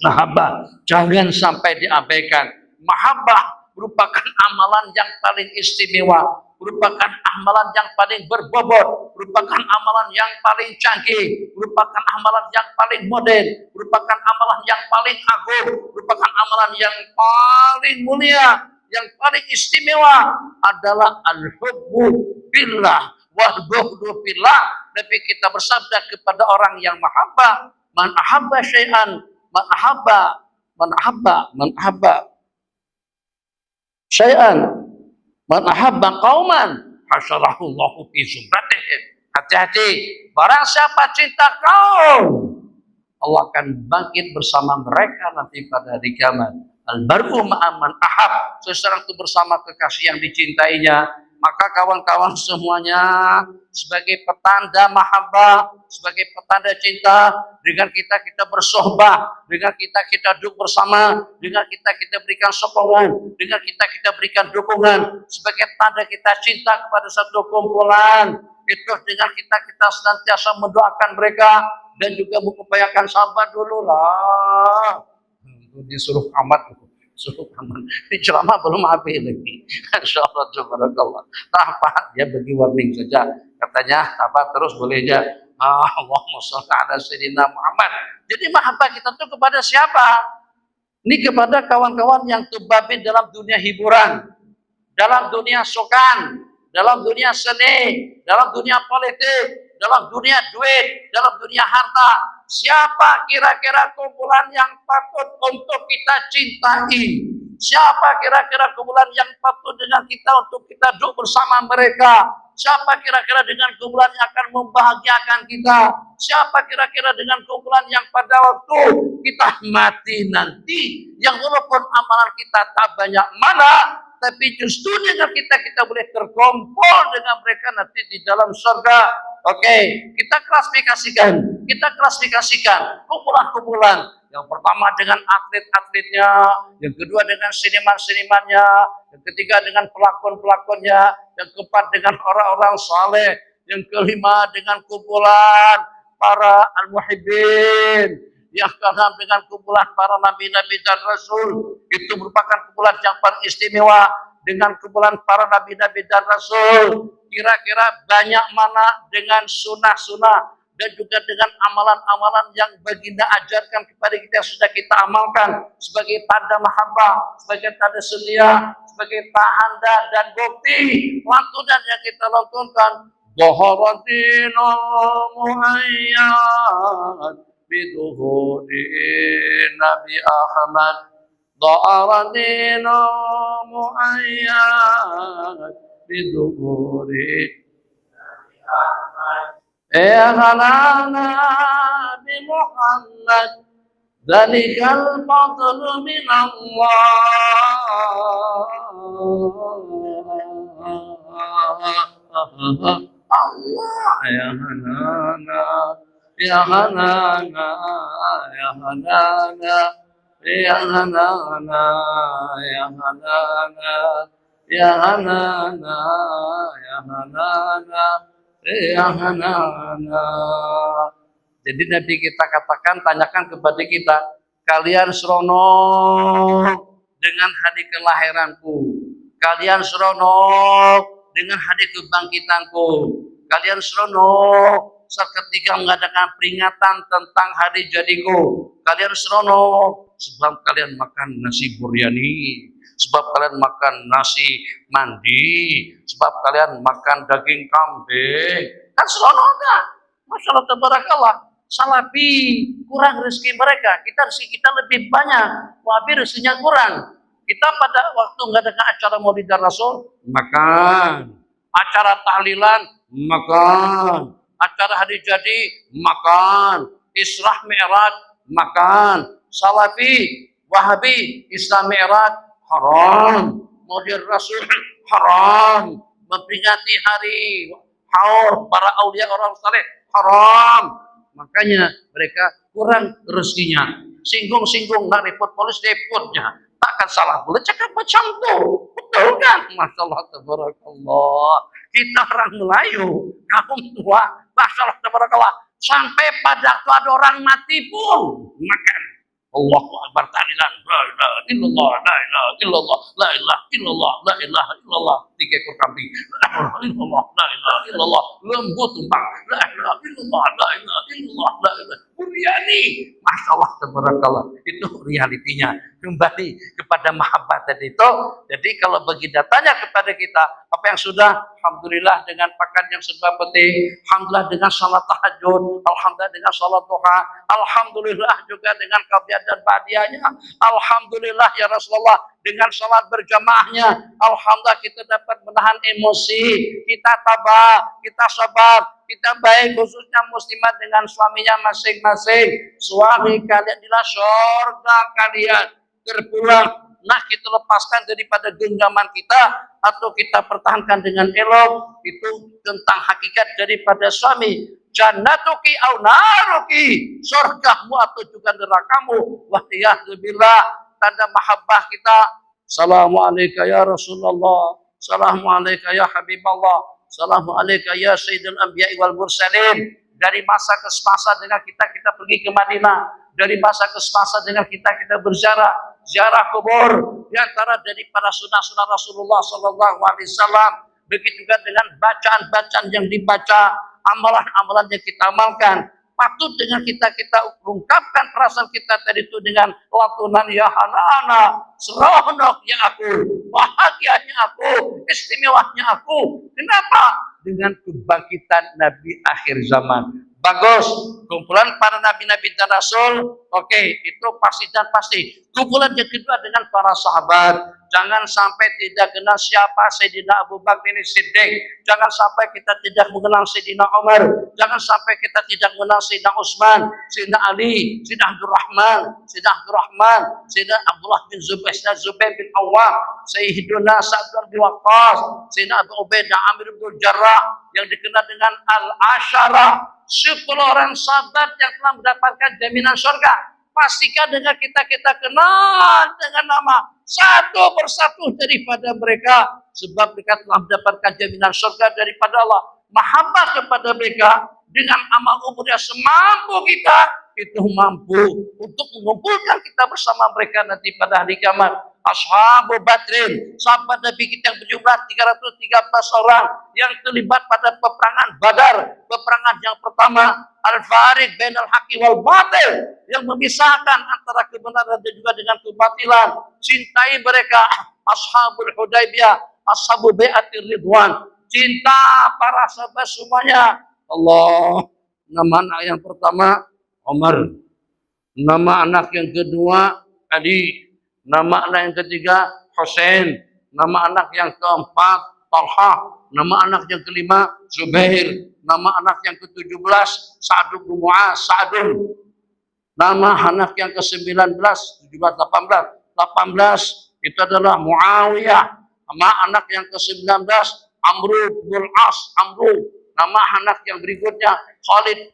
Mahabbah jangan sampai diabaikan. Mahabbah merupakan amalan yang paling istimewa, merupakan amalan yang paling berbobot, merupakan amalan yang paling canggih, merupakan amalan yang paling modern, merupakan amalan yang paling agung, merupakan amalan yang paling mulia, yang paling istimewa adalah al-hubbu billah wal bughdu billah. Nabi kita bersabda kepada orang yang mahabbah, man ahabba syai'an, man ahabba syai'an, man ahabba qauman hasyarahullahu fi zumratihim. Hati-hati, barang siapa cinta kaum, Allah akan bangkit bersama mereka nanti pada hari kiamat. Al-bar'u ma'aman ahab, seseorang itu bersama kekasih yang dicintainya. Maka kawan-kawan semuanya, sebagai petanda mahabbah, sebagai petanda cinta, dengan kita bersohbah, dengan kita duduk bersama, dengan kita berikan sokongan, dengan kita berikan dukungan, sebagai tanda kita cinta kepada satu kumpulan. Itu dengan kita senantiasa mendoakan mereka dan juga mengupayakan sabar dulu lah. Disuruh amat, suruh aman. Di ceramah belum habis lagi. Insyaallah subhanallah. Apa dia bagi warning saja. Katanya apa terus boleh aja. Allahumma shalli ala sayyidina Muhammad. Jadi mahabbah kita tuh kepada siapa? Ini kepada kawan-kawan yang tubabin dalam dunia hiburan, dalam dunia sokan, dalam dunia seni, dalam dunia politik, dalam dunia duit, dalam dunia harta. Siapa kira-kira kumpulan yang patut untuk kita cintai? Siapa kira-kira kumpulan yang patut dengan kita untuk kita duduk bersama mereka? Siapa kira-kira dengan kumpulan yang akan membahagiakan kita? Siapa kira-kira dengan kumpulan yang pada waktu kita mati nanti, yang walaupun amalan kita tak banyak mana, tapi justru dengan kita boleh terkumpul dengan mereka nanti di dalam surga. Oke, kita klasifikasikan kumpulan-kumpulan. Yang pertama dengan atlet-atletnya, yang kedua dengan seniman-senimannya, yang ketiga dengan pelakon-pelakonnya, yang keempat dengan orang-orang saleh, yang kelima dengan kumpulan para al-muhibbin, yang keenam dengan kumpulan para nabi-nabi dan rasul. Itu merupakan kumpulan yang paling istimewa. Dengan kumpulan para nabi-nabi dan rasul, kira-kira banyak mana dengan sunnah-sunnah dan juga dengan amalan-amalan yang baginda ajarkan kepada kita yang sudah kita amalkan sebagai tanda mahabbah, sebagai tanda setia, sebagai tanda dan bukti lantunan yang kita lakukan. Dhaharadinul muhayyad biduhuri Nabi Ahmad, dhaharadinul muhayyad biduhuri Nabi Ahmad. Ya halana bi Muhammad, dzalikal fadlu min Allah. Allah ya hanana, ya hanana, ya hanana, ya hanana, ya hanana, ya hanana, ya hanana. Jadi Nabi kita katakan, tanyakan kepada kita, kalian seronok dengan hari kelahiranku, kalian seronok dengan hari kebangkitanku, kalian seronok seketika mengadakan peringatan tentang hari jadiku, kalian seronok sebab kalian makan nasi buryani, sebab kalian makan nasi mandi, sebab kalian makan daging kambing. Kan seronok enggak? Masya Allah tabarakallah. Salafi kurang rezeki mereka, rezeki kita lebih banyak, wahabi rezekinya kurang. Kita pada waktu mengadakan acara Maulid Rasul makan, acara tahlilan makan, acara hari jadi makan, Isra Mi'raj makan. Salafi, Wahabi, Islam Mi'raj haram, Maulid Rasul haram, memperingati hari haul para aulia orang saleh haram. Makanya mereka kurang rezekinya. Singgung-singgung nak repot polis repotnya. Takkan salah boleh cakap macam tu. Betul kan? Masya Allah tabarakallah. Kita orang Melayu, kaum tua, Masya Allah tabarakallah. Sampai pada waktu ada orang mati pun makan. Allahu Akbar tahlilan. la ilaha illallah, la ilaha illallah, la ilaha illallah, la ilaha illallah. 3 ekor kambing. La ilaha illallah, la ilaha illallah. Lembu tumbang. La ilaha illallah, la ilaha illallah, la ilaha. Buryani. Masya Allah, tabarakallah. Itu realitinya. Kembali kepada mahabbah tadi itu. Jadi kalau bagi datanya kepada kita, apa yang sudah, alhamdulillah dengan pakan yang serba penting, alhamdulillah dengan salat tahajud, alhamdulillah dengan salat duha, alhamdulillah juga dengan qabliyah dan ba'diyahnya, alhamdulillah ya Rasulullah dengan salat berjamaahnya, alhamdulillah kita dapat menahan emosi, kita tabah, kita sabar, kita baik, khususnya muslimat dengan suaminya masing-masing. Suami kalian adalah surga kalian terpulang. Nah, kita lepaskan daripada genggaman kita atau kita pertahankan dengan elok. Itu tentang hakikat daripada suami. Jannatuki au naruki, surgamu atau juga nerakamu. Wahdiyahzubillah, tanda mahabbah kita. Assalamualaikum ya Rasulullah, Assalamualaikum ya Habiballah, Assalamualaikum ya Sayyidul Anbiya wal Mursalin. Dari masa ke masa dengan kita pergi ke Madinah. Dari masa ke masa dengan kita ziarah kubur. Di antara daripada sunnah-sunnah Rasulullah Sallallahu Alaihi Wasallam. Begitu juga dengan bacaan-bacaan yang dibaca, amalan-amalan yang kita amalkan. Patut dengan kita ungkapkan perasaan kita tadi itu dengan latunan ya hanana, seronoknya aku, bahagianya aku, istimewanya aku. Kenapa? Dengan kebangkitan Nabi akhir zaman. Bagus, kumpulan para nabi-nabi dan rasul, oke, itu pasti dan pasti. Kumpulan yang kedua dengan para sahabat. Jangan sampai tidak kenal siapa Sayyidina Abu Bakar ini Siddiq. Jangan sampai kita tidak mengenal Sayyidina Umar. Jangan sampai kita tidak mengenal Sayyidina Utsman, Sayyidina Ali, Sayyidina Abdurrahman, Sayyidina Abdullah bin Zubair, Sayyidina Zubair bin Awwam, Sayyidina Sa'd bin Waqqas, Sayyidina Abu Ubaidah Amir bin Jarrah yang dikenal dengan Al-Asyarah, 10 orang sahabat yang telah mendapatkan jaminan surga. Pastikan dengan kita kenal dengan nama satu persatu daripada mereka, sebab mereka telah mendapatkan jaminan surga daripada Allah. Mahabbah kepada mereka dengan amal umur yang semampu kita, itu mampu untuk mengumpulkan kita bersama mereka nanti pada hari kiamat. Ashabu Badrin, sahabat Nabi kita yang berjumlah 313 orang yang terlibat pada peperangan Badar, peperangan yang pertama, Al-Fariq bainal haqqi wal batil, yang memisahkan antara kebenaran dan juga dengan kebatilan. Cintai mereka, Ashabul Hudaybiyah, Ashabu Bai'atir Ridwan, cinta para sahabat semuanya. Allah, nama anak yang pertama Umar, nama anak yang kedua Ali, nama anak yang ketiga Husain, nama anak yang keempat Talha, nama anak yang kelima Zubair, nama anak yang ke-17 Sa'd bin Mu'adz, Sa'dun, nama anak yang ke-19, 17, 18 itu adalah Muawiyah, nama anak yang ke-19 Amru bin As, Amru, nama anak yang berikutnya Khalid,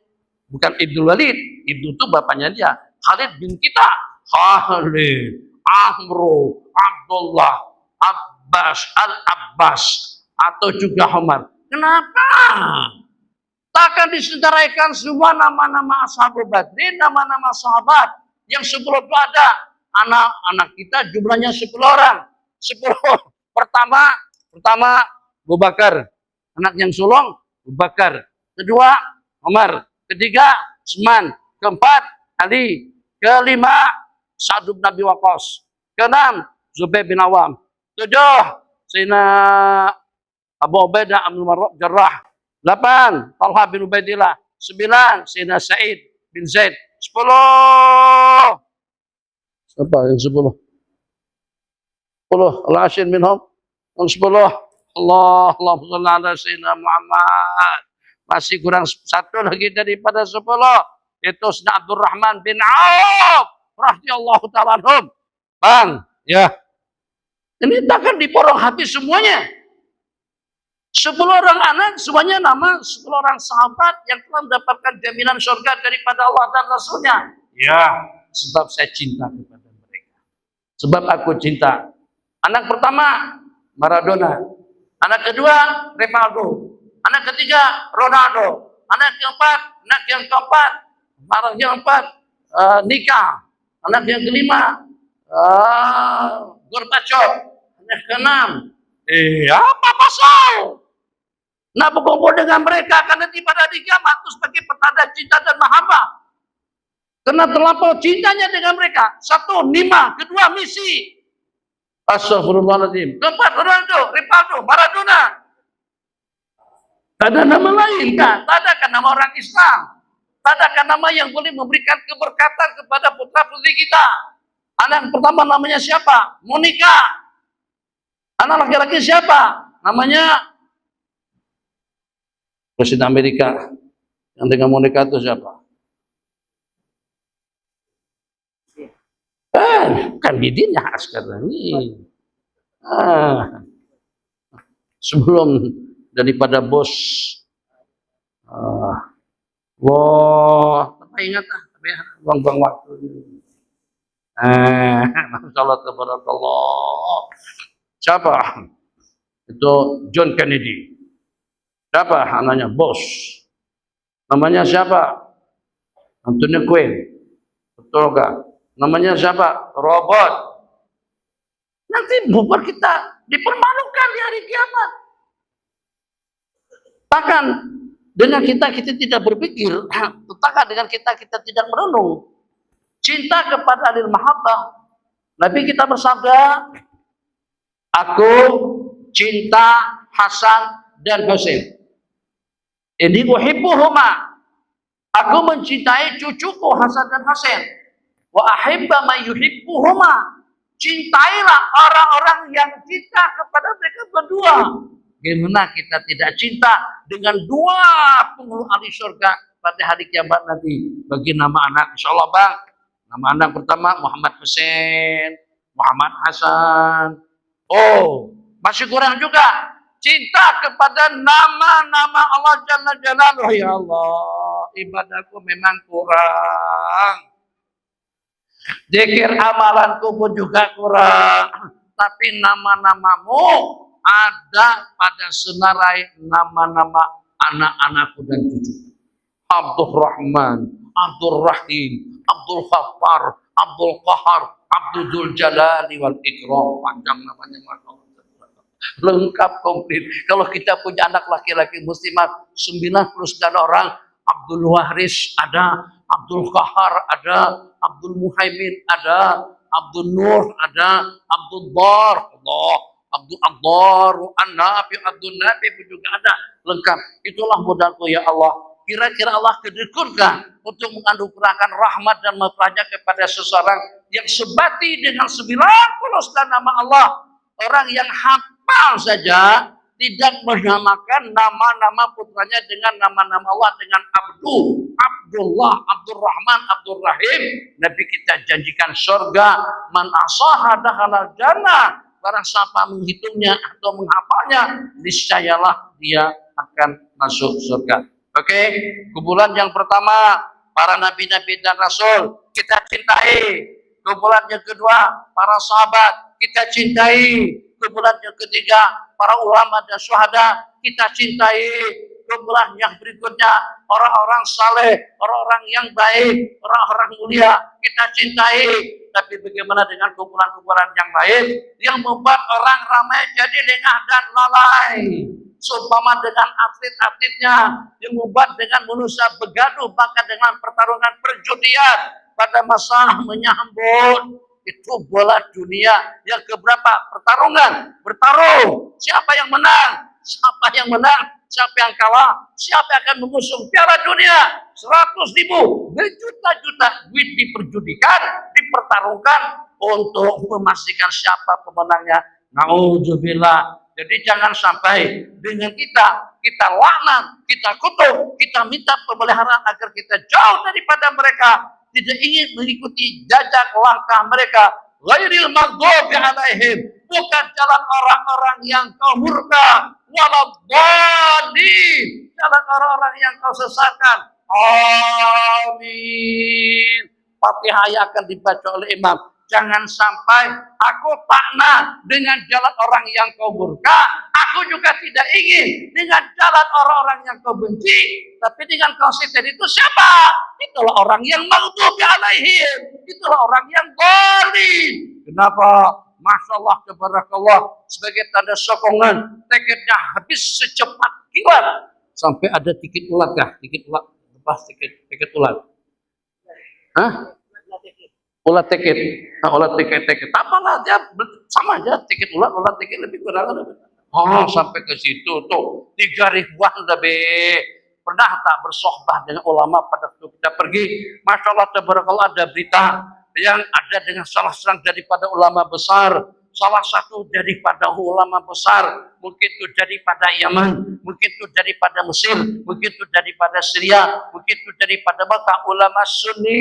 bukan Ibnu Walid, Ibnu itu bapaknya dia, Khalid bin kita, Khalid, Amru, Abdullah, Abbas, Al-Abbas, atau juga Umar. Kenapa? Takkan disedaraikan semua nama-nama Ashabul Badrin, nama-nama sahabat yang sebelum itu ada. Anak-anak kita jumlahnya 10 orang. 10. Pertama Abu Bakar. Anak yang sulung Abu Bakar. Kedua Umar. Ketiga Utsman. Keempat Ali. Kelima Sa'd bin Abi Waqqas. Keenam Zubair bin Awam. 7 Sayyidina Abu Ubaidah Amir Jarrah. 8 Talha bin Ubaidillah. 9 Sayyidina Sa'id bin Zaid. 10. Siapa yang 10? 10 Al-Ashir minhum. Yang 10 Allahumma shalli ala Sayyidina Muhammad. Masih kurang 1 lagi daripada 10. Itu Sayyidina Abdurrahman bin Auf radhiyallahu ta'ala anhum. Bang, ya. Ini takkan diporong hati semuanya. 10 orang anak, semuanya nama 10 orang sahabat yang telah mendapatkan jaminan surga daripada Allah dan Rasulnya. Ya, sebab saya cinta kepada mereka. Sebab aku cinta. Anak pertama, Maradona. Anak kedua, Ronaldo. Anak ketiga, Ronaldo. Anak yang keempat, Nikah. Anak yang kelima, Gorbachev yang keenam. Apa pasal? Nah, berkumpul dengan mereka akan nanti pada hari kiamat itu sebagai petanda cinta dan mahabbah. Karena terlampau cintanya dengan mereka. Satu, Nima. Kedua, misi. Astagfirullahaladzim. Keempat, Ronaldo, Rivaldo, Maradona. Tak ada nama lain kan? Tak ada kan nama orang Islam. Tak ada kan nama yang boleh memberikan keberkatan kepada putra-putri kita. Anak yang pertama namanya siapa? Monica. Anak laki-laki siapa? Namanya Presiden Amerika. Yang dengan Monica itu siapa? Kan bidinya sekarang ini. Sebelum daripada bos. Wah, apa ingat buang-buang waktu. Masyaallah tabarakallah. Siapa? Itu John Kennedy. Siapa anaknya? Bos. Namanya siapa? Anthony Quinn. Betul kan? Namanya siapa? Robot. Nanti bubar kita dipermalukan di hari kiamat. Takkan dengan kita tidak berpikir, takkan dengan kita tidak merenung. Cinta kepada alil mahabbah. Nabi kita bersabda, aku cinta Hasan dan Husain. Ini uhibbuhuma. Aku mencintai cucuku Hasan dan Husain. Wa ahibba ma yuhibbuhuma. Cintailah orang-orang yang cinta kepada mereka berdua. Bagaimana kita tidak cinta dengan dua penghulu ahli surga pada hari kiamat nanti? Bagi nama anak, insyaallah bang. Nama anak pertama Muhammad Husain, Muhammad Hasan. Oh, masih kurang juga. Cinta kepada nama-nama Allah Jalla Jalaluhu. Ya Allah, ibadahku memang kurang. Zikir amalanku pun juga kurang. Tapi nama-namamu ada pada senarai nama-nama anak-anakku dan cucu. Abdul Rahman, Abdul Rahim, Abdul Ghaffar, Abdul Qahar, Abdul Dzul Jalali wal Ikram. Panjang namanya, lengkap komplit. Kalau kita punya anak laki-laki muslimat 99 orang, Abdul Wahris ada, Abdul Qahar ada, Abdul Muhaimin ada, Abdul Nur ada, Abdul Dar, Allah, Abdul Adhar, An-Nafi, Abdul Nafi juga ada, lengkap. Itulah modalku ya Allah. Kira-kira Allah kedekurkah untuk menganugerahkan rahmat dan maghfirahnya kepada seseorang yang sebati dengan 99 nama Allah. Orang yang hafal saja tidak menamakan nama-nama putranya dengan nama-nama Allah dengan Abdullah, Abdul Rahman, Abdul Rahim. Nabi kita janjikan surga. Man asaha dakhalal jannah. Barang siapa menghitungnya atau menghafalnya, niscayalah dia akan masuk surga. Oke, kumpulan yang pertama para nabi-nabi dan rasul kita cintai. Kumpulan yang kedua para sahabat kita cintai. Kumpulan yang ketiga para ulama dan syuhada kita cintai. Kumpulan yang berikutnya orang-orang saleh, orang-orang yang baik, orang-orang mulia kita cintai. Tapi bagaimana dengan kumpulan-kumpulan yang lain yang membuat orang ramai jadi lengah dan lalai? Seumpama dengan atlet-atletnya yang membuat dengan manusia begaduh bahkan dengan pertarungan perjudian pada masa menyambut itu bola dunia yang keberapa pertarungan bertaruh siapa yang menang, siapa yang kalah, siapa yang akan mengusung piala dunia 100.000 berjuta-juta duit diperjudikan, dipertarungkan untuk memastikan siapa pemenangnya. Naudzubillah. Jadi jangan sampai dengan kita laknat, kita kutuk, kita minta pemeliharaan agar kita jauh daripada mereka, tidak ingin mengikuti jejak langkah mereka. Ghairil maghdubi alaihim, bukan jalan orang-orang yang kau murka, waladhdallin, jalan orang-orang yang kau sesatkan. Amin. Fatihah yang akan dibaca oleh imam. Jangan sampai aku takna dengan jalan orang yang kau murka. Aku juga tidak ingin dengan jalan orang-orang yang kau benci. Tapi dengan konsisten itu siapa? Itulah orang yang maghdubi alaihim. Itulah orang yang zalim. Kenapa? Masya Allah, tabarakallah, sebagai tanda sokongan, tiketnya habis secepat kilat. Sampai ada tiket ulat kah? Tiket ulat, lepas tiket ulat. Hah? Ulat tiket. Nah, ulat tiket. Apalah dia sama aja, tiket ulat tiket lebih kurang. Oh, sampai ke situ tuh 3.000-an lebih. Pernah tak bersohbah dengan ulama pada waktu kita pergi? Masya Allah, tabarakallah, ada berita yang ada dengan salah seorang daripada ulama besar, salah satu daripada ulama besar, mungkin itu daripada Yaman, mungkin itu daripada Mesir, mungkin itu daripada Syria, mungkin itu daripada Mekah, ulama Sunni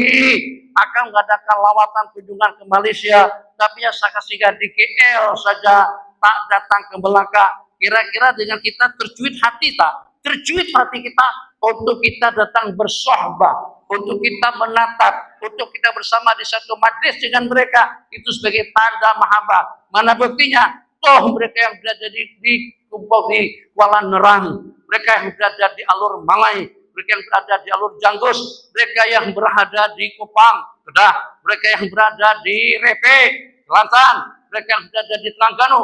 akan mengadakan lawatan kunjungan ke Malaysia, tapi ya saja di KL saja, tak datang ke Melaka. Kira-kira dengan kita tercuit hati tak? Tercuit hati kita untuk kita datang bersohbah, untuk kita menatap, untuk kita bersama di satu majlis dengan mereka, itu sebagai tanda mahabbah. Mana buktinya? Toh mereka yang berada di Kuala Nerang, mereka yang berada di Alur Malai, mereka yang berada di Alur Janggus, mereka yang berada di Kupang, Kedah, mereka yang berada di Repe, Kelantan, mereka yang berada di Terengganu.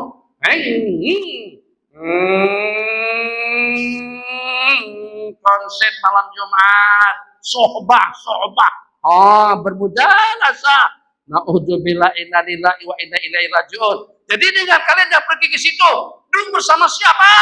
Konsep malam Jumat, sohbah. Bermujalasah. Na'udzubillah, inna lillahi wa inna ilaihi raji'un. Jadi dengan kalian yang pergi ke situ, duduk bersama siapa?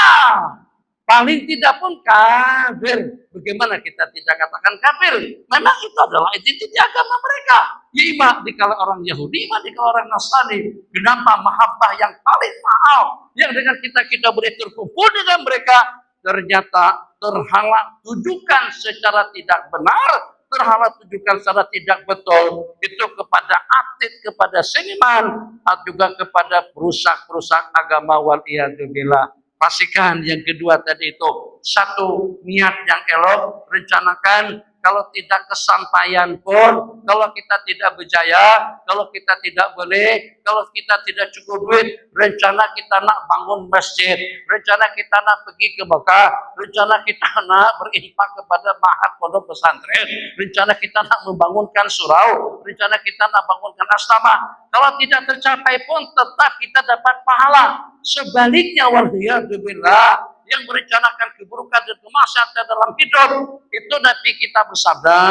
Paling tidak pun kafir. Bagaimana kita tidak katakan kafir? Memang itu adalah identitas agama mereka. Ima dikala orang Yahudi, ima dikala orang Nasrani. Kenapa mahabbah yang paling mahal, yang dengan kita boleh terkumpul dengan mereka, ternyata terhalang tujukan secara tidak benar, terhalang tujukan secara tidak betul, itu kepada atlet, kepada seniman, atau juga kepada perusak-perusak agama, waliyadzubillah. Pastikan yang kedua tadi itu, satu, niat yang elok, rencanakan. Kalau tidak kesampaian pun, kalau kita tidak berjaya, kalau kita tidak boleh, kalau kita tidak cukup duit, rencana kita nak bangun masjid, rencana kita nak pergi ke Mekah, rencana kita nak berinfak kepada mahat pondok pesantren, rencana kita nak membangunkan surau, rencana kita nak bangunkan asrama. Kalau tidak tercapai pun tetap kita dapat pahala. Sebaliknya, waliyadzubillah, yang merencanakan keburukan dan kemaksiatan dalam hidup, itu Nabi kita bersabda,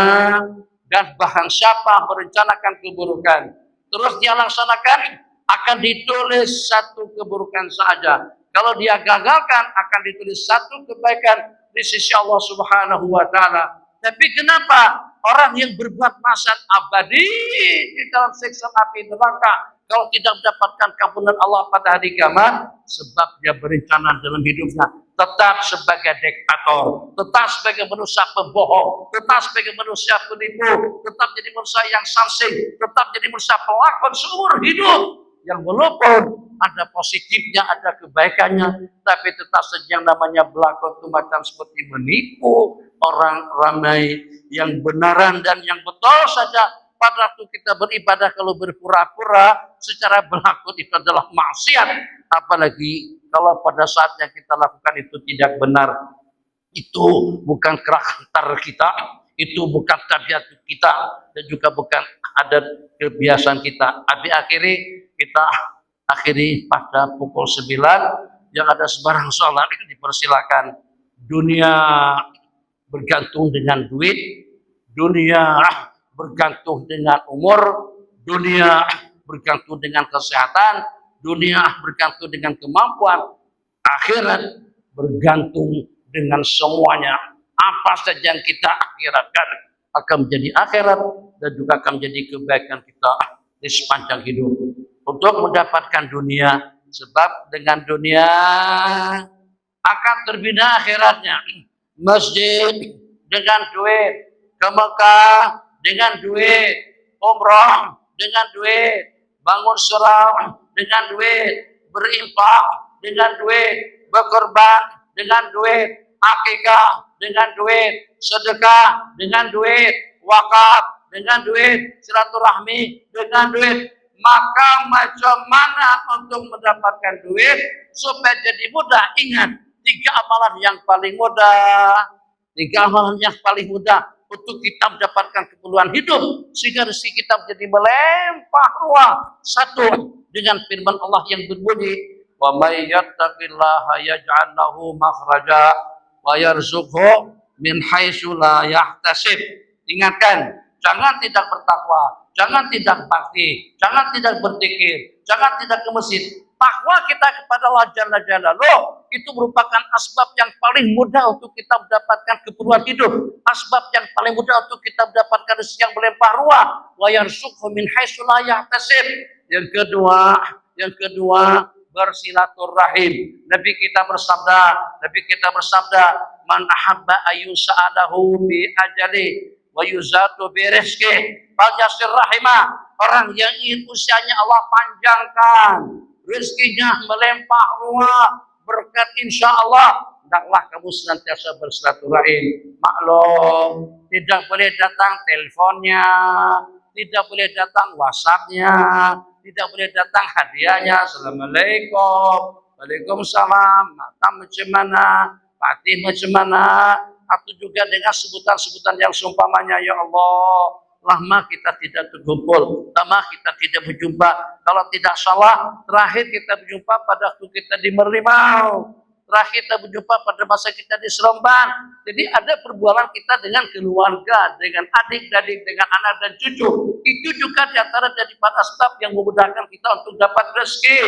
dan bahkan siapa merencanakan keburukan terus dia laksanakan, akan ditulis satu keburukan saja. Kalau dia gagalkan, akan ditulis satu kebaikan di sisi Allah Subhanahu wa Ta'ala. Tapi kenapa orang yang berbuat maksiat abadi di dalam siksa api neraka kalau tidak mendapatkan kampunan Allah pada hari kiamat? Sebab dia berencana dalam hidupnya tetap sebagai diktator, tetap sebagai manusia pembohong, tetap sebagai manusia penipu, tetap jadi manusia yang samsing, tetap jadi manusia pelakon seumur hidup, yang walaupun ada positifnya, ada kebaikannya, tapi tetap saja yang namanya belakon itu macam seperti menipu orang ramai. Yang benaran dan yang betul saja pada waktu kita beribadah, kalau berpura-pura secara belakon itu adalah maksiat. Apalagi kalau pada saat yang kita lakukan itu tidak benar, itu bukan karakter kita, itu bukan tabiat kita, dan juga bukan adat kebiasaan kita. Kita akhiri pada pukul 9. Yang ada sebarang sholat dipersilakan. Dunia bergantung dengan duit, dunia bergantung dengan umur, dunia bergantung dengan kesehatan, dunia bergantung dengan kemampuan, akhirat bergantung dengan semuanya. Apa saja yang kita akhiratkan akan menjadi akhirat, dan juga akan menjadi kebaikan kita di sepanjang hidup. Untuk mendapatkan dunia, sebab dengan dunia akan terbina akhiratnya. Masjid dengan duit, ke Mekah dengan duit, umrah dengan duit, bangun surau dengan duit, berinfak dengan duit, berkorban dengan duit, akikah dengan duit, sedekah dengan duit, wakaf dengan duit, silaturahmi dengan duit. Maka macam mana untuk mendapatkan duit supaya jadi mudah? Ingat, 3 amalan yang paling mudah. 3 amalan yang paling mudah untuk kita mendapatkan keperluan hidup, sehingga rezeki kita menjadi melimpah ruah. Satu, dengan firman Allah yang berbunyi, wa may yattaqillaha yaj'al lahu makhraja wa yarzuqhu min haitsu la yahtasib. Ingatkan, jangan tidak bertakwa, jangan tidak bakti, jangan tidak berzikir, jangan tidak ke masjid. Takwa kita kepada Allah Jalla Jalaluh itu merupakan asbab yang paling mudah untuk kita mendapatkan keperluan hidup, asbab yang paling mudah untuk kita mendapatkan rezeki yang melimpah ruah. Wa yarzuqhu min haitsu la yahtasib. Yang kedua, bersilaturahim. Nabi kita bersabda, man ahabba ayyusa'alahu bi ajali wa yuzatu bi rizqi falyasir rahimah. Orang yang ingin usianya Allah panjangkan, rezekinya melimpah ruah, berkat insya Allah, hendaklah kamu senantiasa bersilaturahim. Maklum, tidak boleh datang teleponnya, tidak boleh datang WhatsAppnya, tidak boleh datang hadiahnya. Assalamualaikum, waalaikumsalam, mata macam mana, Fatih macam mana, atau juga dengan sebutan-sebutan yang seumpamanya, ya Allah, lama kita tidak berkumpul, lama kita tidak berjumpa. Kalau tidak salah, terakhir kita berjumpa pada waktu kita di Merlimau, terakhir kita berjumpa pada masa kita di Seremban. Jadi ada perbualan kita dengan keluarga, dengan adik-adik, dengan anak dan cucu. Itu juga diantara daripada sebab yang memudahkan kita untuk dapat rezeki.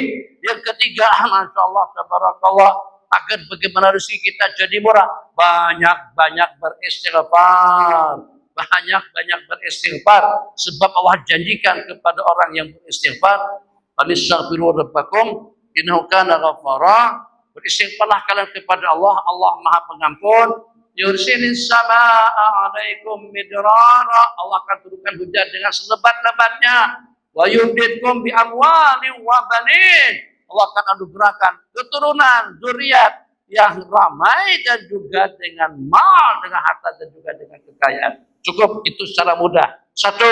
Yang ketiga, Masya Allah, tabarakallah, agar bagaimana rezeki kita jadi murah, banyak-banyak beristighfar. Banyak-banyak beristighfar, sebab Allah janjikan kepada orang yang beristighfar, "Fastaghfiru rabbakum innahu kana ghaffara." Beristighfarlah kalian kepada Allah, Allah Maha Pengampun. Yursilis samaa'a 'alaikum midrara. Allah akan turunkan hujan dengan selebat-lebatnya. Wa yumdidkum bi amwalin wa banin. Allah akan anugerahkan keturunan, zuriat yang ramai dan juga dengan mal, dengan harta dan juga dengan kekayaan. Cukup itu secara mudah. Satu,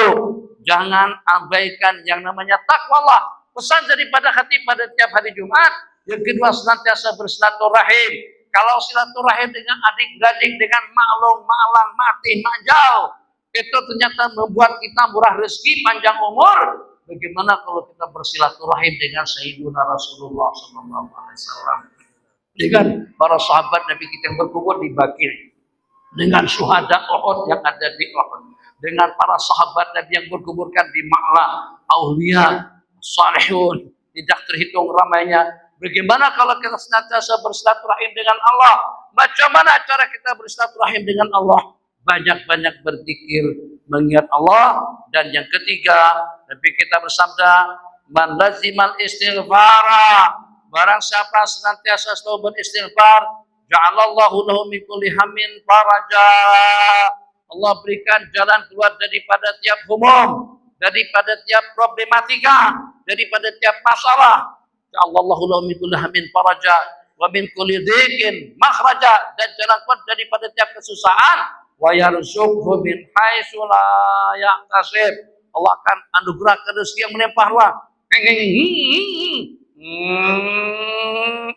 jangan abaikan yang namanya takwa Allah. Pesan daripada hati pada tiap hari Jumat. Yang kedua, senantiasa bersilaturahim. Kalau silaturahim dengan adik-beradik, dengan maklum, malang, mati, manjau, itu ternyata membuat kita murah rezeki, panjang umur. Bagaimana kalau kita bersilaturahim dengan Sayyidina Rasulullah SAW, dengan para sahabat Nabi kita yang berkubur di Baqi', dengan syuhada Uhud yang ada di Uhud, dengan para sahabat Nabi yang berkuburkan di Ma'la, aulia, salihun, tidak terhitung ramainya. Bagaimana kalau kita senantiasa bersilaturahim dengan Allah? Macam mana cara kita bersilaturahim dengan Allah? Banyak-banyak berzikir, mengingat Allah. Dan yang ketiga, Nabi kita bersabda, man lazimal istighfara, barang siapa senantiasa selalu beristighfar, ja'alallahu lahu min kulli hammin faraja. Allah berikan jalan keluar daripada tiap humum, daripada tiap problematika, daripada tiap masalah. Ja'alallahu lahu min kulli hammin faraja wa min kulli dhiqin makhraja, dan jalan keluar daripada tiap kesusahan. Wa yarzuqhu min haitsu la yahtasib. Allah akan anugerahkan rezeki yang melimpah ruah.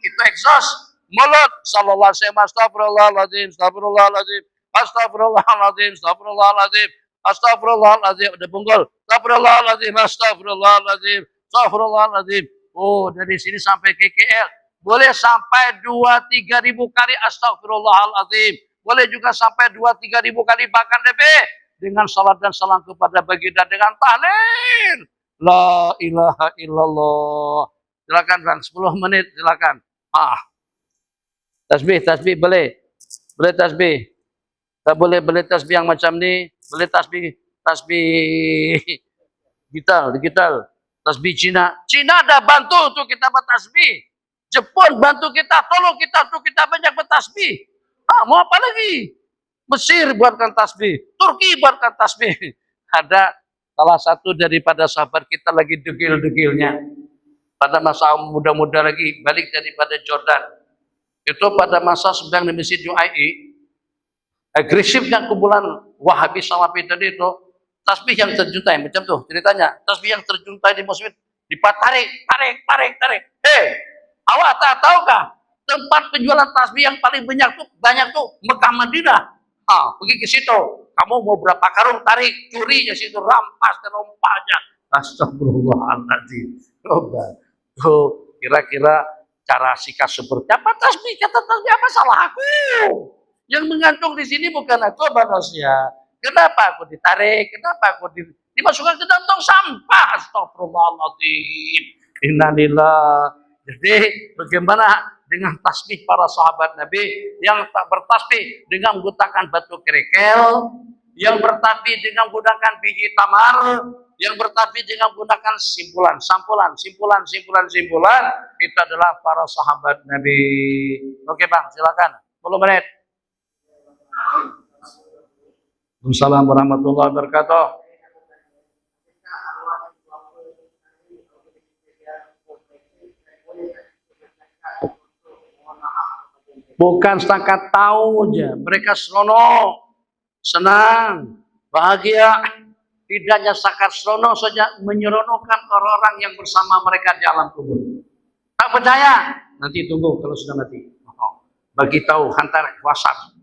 Itu exhaust mulut. Sallallahu alaihi wasallam, astagfirullahaladzim, astagfirullahaladzim, astagfirullahaladzim, astagfirullahaladzim, astagfirullahaladzim. Ada bunggul. Astagfirullahaladzim, astagfirullahaladzim, astagfirullahaladzim. Oh, dari sini sampai KKL boleh sampai 2-3 ribu kali astagfirullahaladzim. Boleh juga sampai 2-3 ribu kali, bahkan lebih, dengan salat dan salam kepada baginda, dengan tahlil la ilaha illallah. Silakan Bang, 10 menit silakan. Tasbih boleh tasbih. Tak boleh tasbih yang macam ni, boleh tasbih digital, tasbih Cina dah bantu untuk kita bertasbih. Jepun bantu kita, tolong kita untuk kita banyak bertasbih. Mau apa lagi? Mesir buatkan tasbih, Turki buatkan tasbih. Ada salah satu daripada sahabat kita lagi degil-degilnya. Pada masa muda-muda lagi, balik daripada Jordan. Itu pada masa sedang di Masjid UAE, agresifnya kumpulan Wahabi Salafi tadi itu, tasbih yang terjuntai, macam tuh ceritanya. Tasbih yang terjuntai di masjid, tarik. Hei, awak tak tahukah? Tempat penjualan tasbih yang paling banyak tuh Mekah Madinah. Pergi ke situ. Kamu mau berapa karung, tarik, curi ya situ, rampas terompahnya. Astagfirullahaladzim. Coba. Tuh, kira-kira cara sikap seperti apa? Tasbih, kata tasbih apa salah aku? Yang mengantung di sini bukan aku manusia. Kenapa aku ditarik? Kenapa aku dimasukkan ke dalam tong sampah? Astagfirullahaladzim. Innalillah. Jadi bagaimana dengan tasbih para sahabat Nabi yang tak bertasbih dengan menggunakan batu kerikil, yang bertasbih dengan menggunakan biji tamar, yang bertasbih dengan menggunakan simpulan, itu adalah para sahabat Nabi. Oke Bang, silakan. 10 menit. Assalamualaikum warahmatullahi wabarakatuh. Bukan setakat tahu aja, mereka seronok, senang, bahagia. Tidak hanya setakat seronok saja, menyeronokkan orang-orang yang bersama mereka di alam kubur. Tak percaya? Nanti tunggu kalau sudah mati. Bagi tahu, hantar WhatsApp.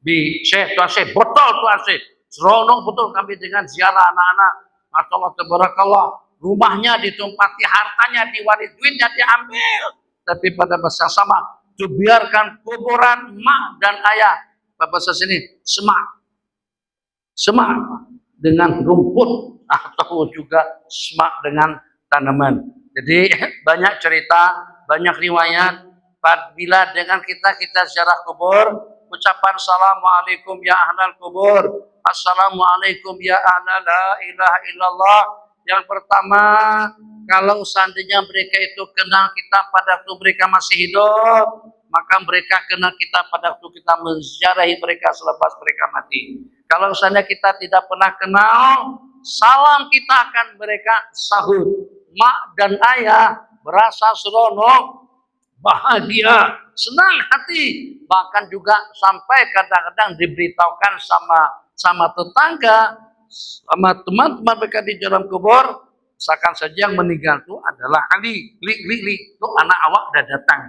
Bi Syekh Tuan Syekh, betul Tuan Syekh. Seronok betul kami dengan ziarah anak-anak. Masyaallah tabarakallah. Rumahnya ditempati, hartanya diwaris, duitnya diambil. Tapi pada masa yang sama, dibiarkan kuburan mak dan ayah. Bapak sini, semak dengan rumput atau juga semak dengan tanaman. Jadi banyak cerita, banyak riwayat. Bila dengan kita ziarah kubur, ucapan assalamualaikum ya ahlal kubur, assalamualaikum ya ahla la ilaha illallah. Yang pertama, kalau seandainya mereka itu kenal kita pada waktu mereka masih hidup, maka mereka kenal kita pada waktu kita menziarahi mereka selepas mereka mati. Kalau seandainya kita tidak pernah kenal, salam kita akan mereka sahut. Mak dan ayah berasa seronok, bahagia, senang hati. Bahkan juga sampai kadang-kadang diberitahukan sama tetangga, sama teman-teman mereka di dalam kubur, misalkan saja yang meninggal itu adalah Ali, itu anak awak udah datang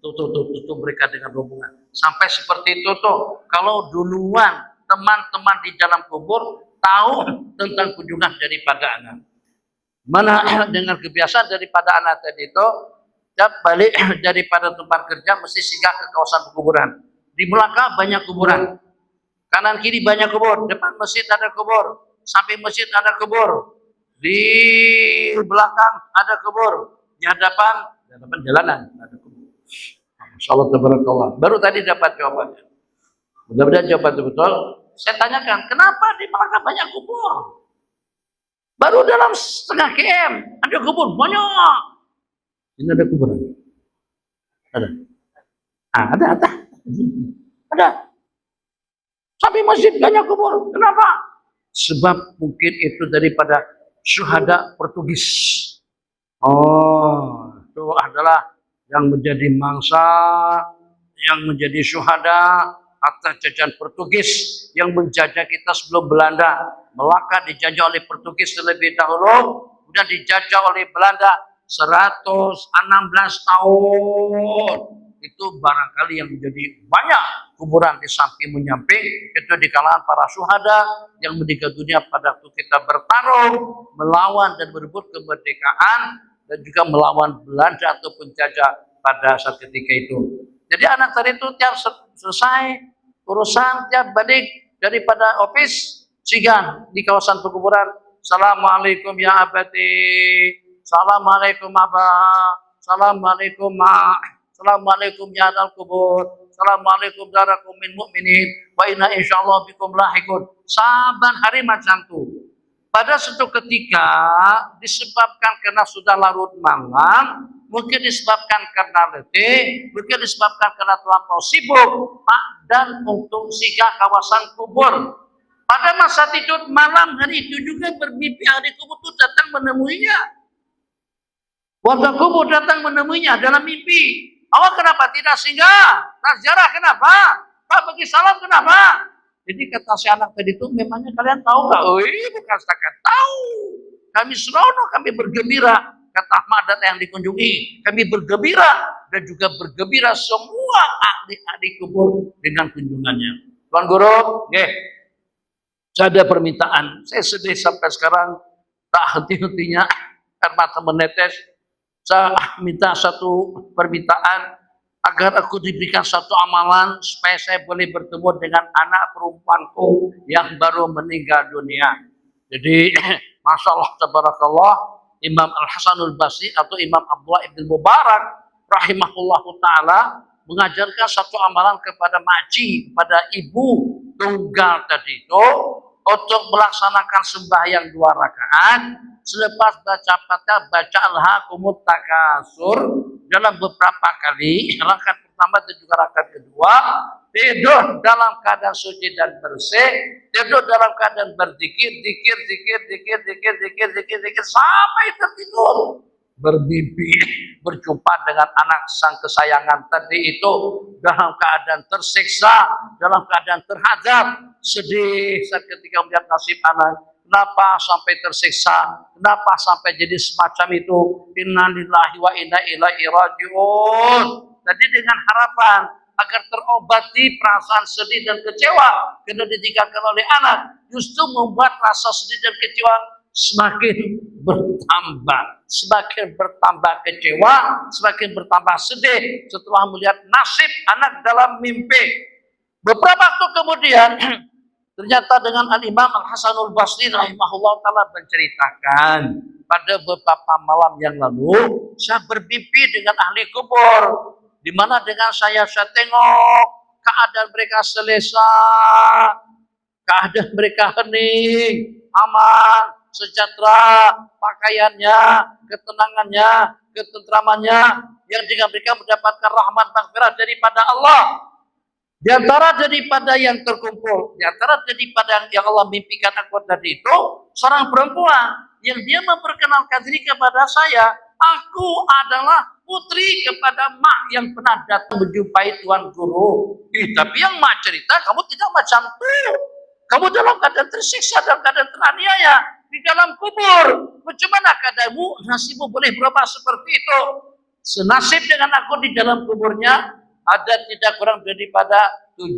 tuh mereka dengan rombongan. Sampai seperti itu tuh, kalau duluan teman-teman di dalam kubur tahu tentang kunjungan daripada anak. Mana dengan kebiasaan daripada anak tadi itu, balik daripada tempat kerja mesti singgah ke kawasan kuburan. Di belakang banyak kuburan, kanan kiri banyak kubur, depan masjid ada kubur, samping masjid ada kubur, di belakang ada kubur, di hadapan jalanan ada kubur. Insyaallah tabarakallah. Baru tadi dapat jawabannya. Mudah-mudahan jawaban betul. Saya tanyakan, kenapa di belakang banyak kubur? Baru dalam setengah km ada kubur banyak. Ini ada kuburan. Ada. Ada. Sampai masjid banyak kubur. Kenapa? Sebab mungkin itu daripada syuhada Portugis. Oh, itu adalah yang menjadi mangsa, yang menjadi syuhada atas jajahan Portugis yang menjajah kita sebelum Belanda. Melaka dijajah oleh Portugis terlebih dahulu, kemudian dijajah oleh Belanda 116 tahun. Itu barangkali yang menjadi banyak kuburan di samping menyamping, itu di kalangan para syuhada yang meninggal dunia pada waktu kita bertarung, melawan dan berebut kemerdekaan, dan juga melawan Belanda atau penjajah pada saat ketika itu. Jadi anak tadi itu tiap selesai urusan, tiap balik daripada office, sigan di kawasan pekuburan, assalamualaikum ya abadi, assalamualaikum abah, assalamualaikum ma, assalamualaikum ya dal kubur, assalamualaikum darakum min mu'minin, wa inna insyaallah bikum lahikun. Saban hari macam tu. Pada suatu ketika disebabkan karena sudah larut malam, mungkin disebabkan karena letih, mungkin disebabkan karena terlampau sibuk, dan untuk singgah kawasan kubur. Pada masa tidur malam hari itu juga bermimpi ahli kubur itu datang menemuinya. Warga kubur datang menemuinya dalam mimpi. Awak kenapa tidak singgah? Tak ziarah kenapa? Pak bagi salam kenapa? Jadi kata si anak tadi itu, memangnya kalian tahu nggak? Oh iya, bukan setakat tahu. Kami seronok, kami bergembira. Kata Ahmad dan yang dikunjungi, kami bergembira dan juga bergembira semua ahli-ahli kubur dengan kunjungannya. Tuan Guru, Saya ada permintaan, saya sedih sampai sekarang, tak henti-hentinya air mata menetes. Saya minta satu permintaan agar aku diberikan satu amalan supaya saya boleh bertemu dengan anak perempuanku yang baru meninggal dunia. Jadi, Masya Allah, tabarakallah, Imam Al-Hasanul Basri atau Imam Abdullah ibn Mubarak rahimahullahu ta'ala mengajarkan satu amalan kepada makci, kepada ibu tunggal tadi itu, untuk melaksanakan sembahyang 2 rakaat selepas baca Fatihah, baca Alhaakumut Takasur dalam beberapa kali, rakaat pertama dan juga rakaat kedua, tidur dalam keadaan suci dan bersih, tidur dalam keadaan berzikir, zikir sampai tertidur. Bermimpi berjumpa dengan anak sang kesayangan tadi itu dalam keadaan tersiksa, dalam keadaan terhadap, sedih saat ketika melihat nasib anak. Kenapa sampai tersiksa? Kenapa sampai jadi semacam itu? Innalillahi wa inna ilaihi raji'un. Jadi dengan harapan agar terobati perasaan sedih dan kecewa karena ditinggalkan oleh anak, justru membuat rasa sedih dan kecewa semakin bertambah kecewa, semakin bertambah sedih setelah melihat nasib anak dalam mimpi. Beberapa waktu kemudian ternyata dengan Al-Imam Al-Hasanul Basri rahimahullah ta'ala menceritakan, pada beberapa malam yang lalu saya bermimpi dengan ahli kubur, di mana dengan saya tengok keadaan mereka selesa, keadaan mereka hening, aman, sejahtera, pakaiannya, ketenangannya, ketentramannya, yang dengan mereka mendapatkan rahmat maghfirah daripada Allah. Di antara daripada yang terkumpul, di antara daripada yang Allah mimpikan aku tadi itu, seorang perempuan yang dia memperkenalkan diri kepada saya, aku adalah putri kepada mak yang pernah datang menjumpai tuan guru. Tapi yang mak cerita, kamu tidak macam itu. Kamu dalam keadaan tersiksa, dalam keadaan teraniaya, di dalam kubur. Bagaimana keadaanmu? Nasibmu boleh berubah seperti itu. Senasib dengan aku di dalam kuburnya, ada tidak kurang daripada 70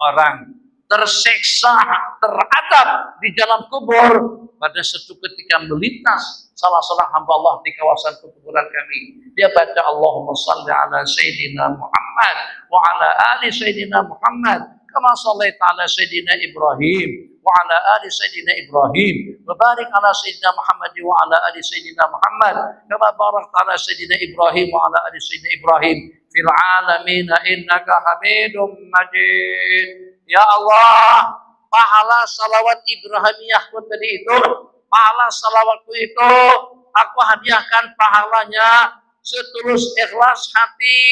orang tersiksa, teradab di dalam kubur. Pada suatu ketika melintas salah seorang hamba Allah di kawasan kuburan kami, dia baca Allahumma salli ala Sayyidina Muhammad wa ala ali Sayyidina Muhammad kama sallaita ala Sayyidina Ibrahim wa ala ali Sayyidina Ibrahim wa barik ala Sayyidina Muhammad wa ala ali Sayyidina Muhammad kama barakta ala Sayyidina Ibrahim wa ala ali Sayyidina Ibrahim fil alamin innaka Hamidum Majid. Ya Allah, pahala salawat Ibrahimiyahku tadi itu, pahala salawatku itu, aku hadiahkan pahalanya setulus ikhlas hati.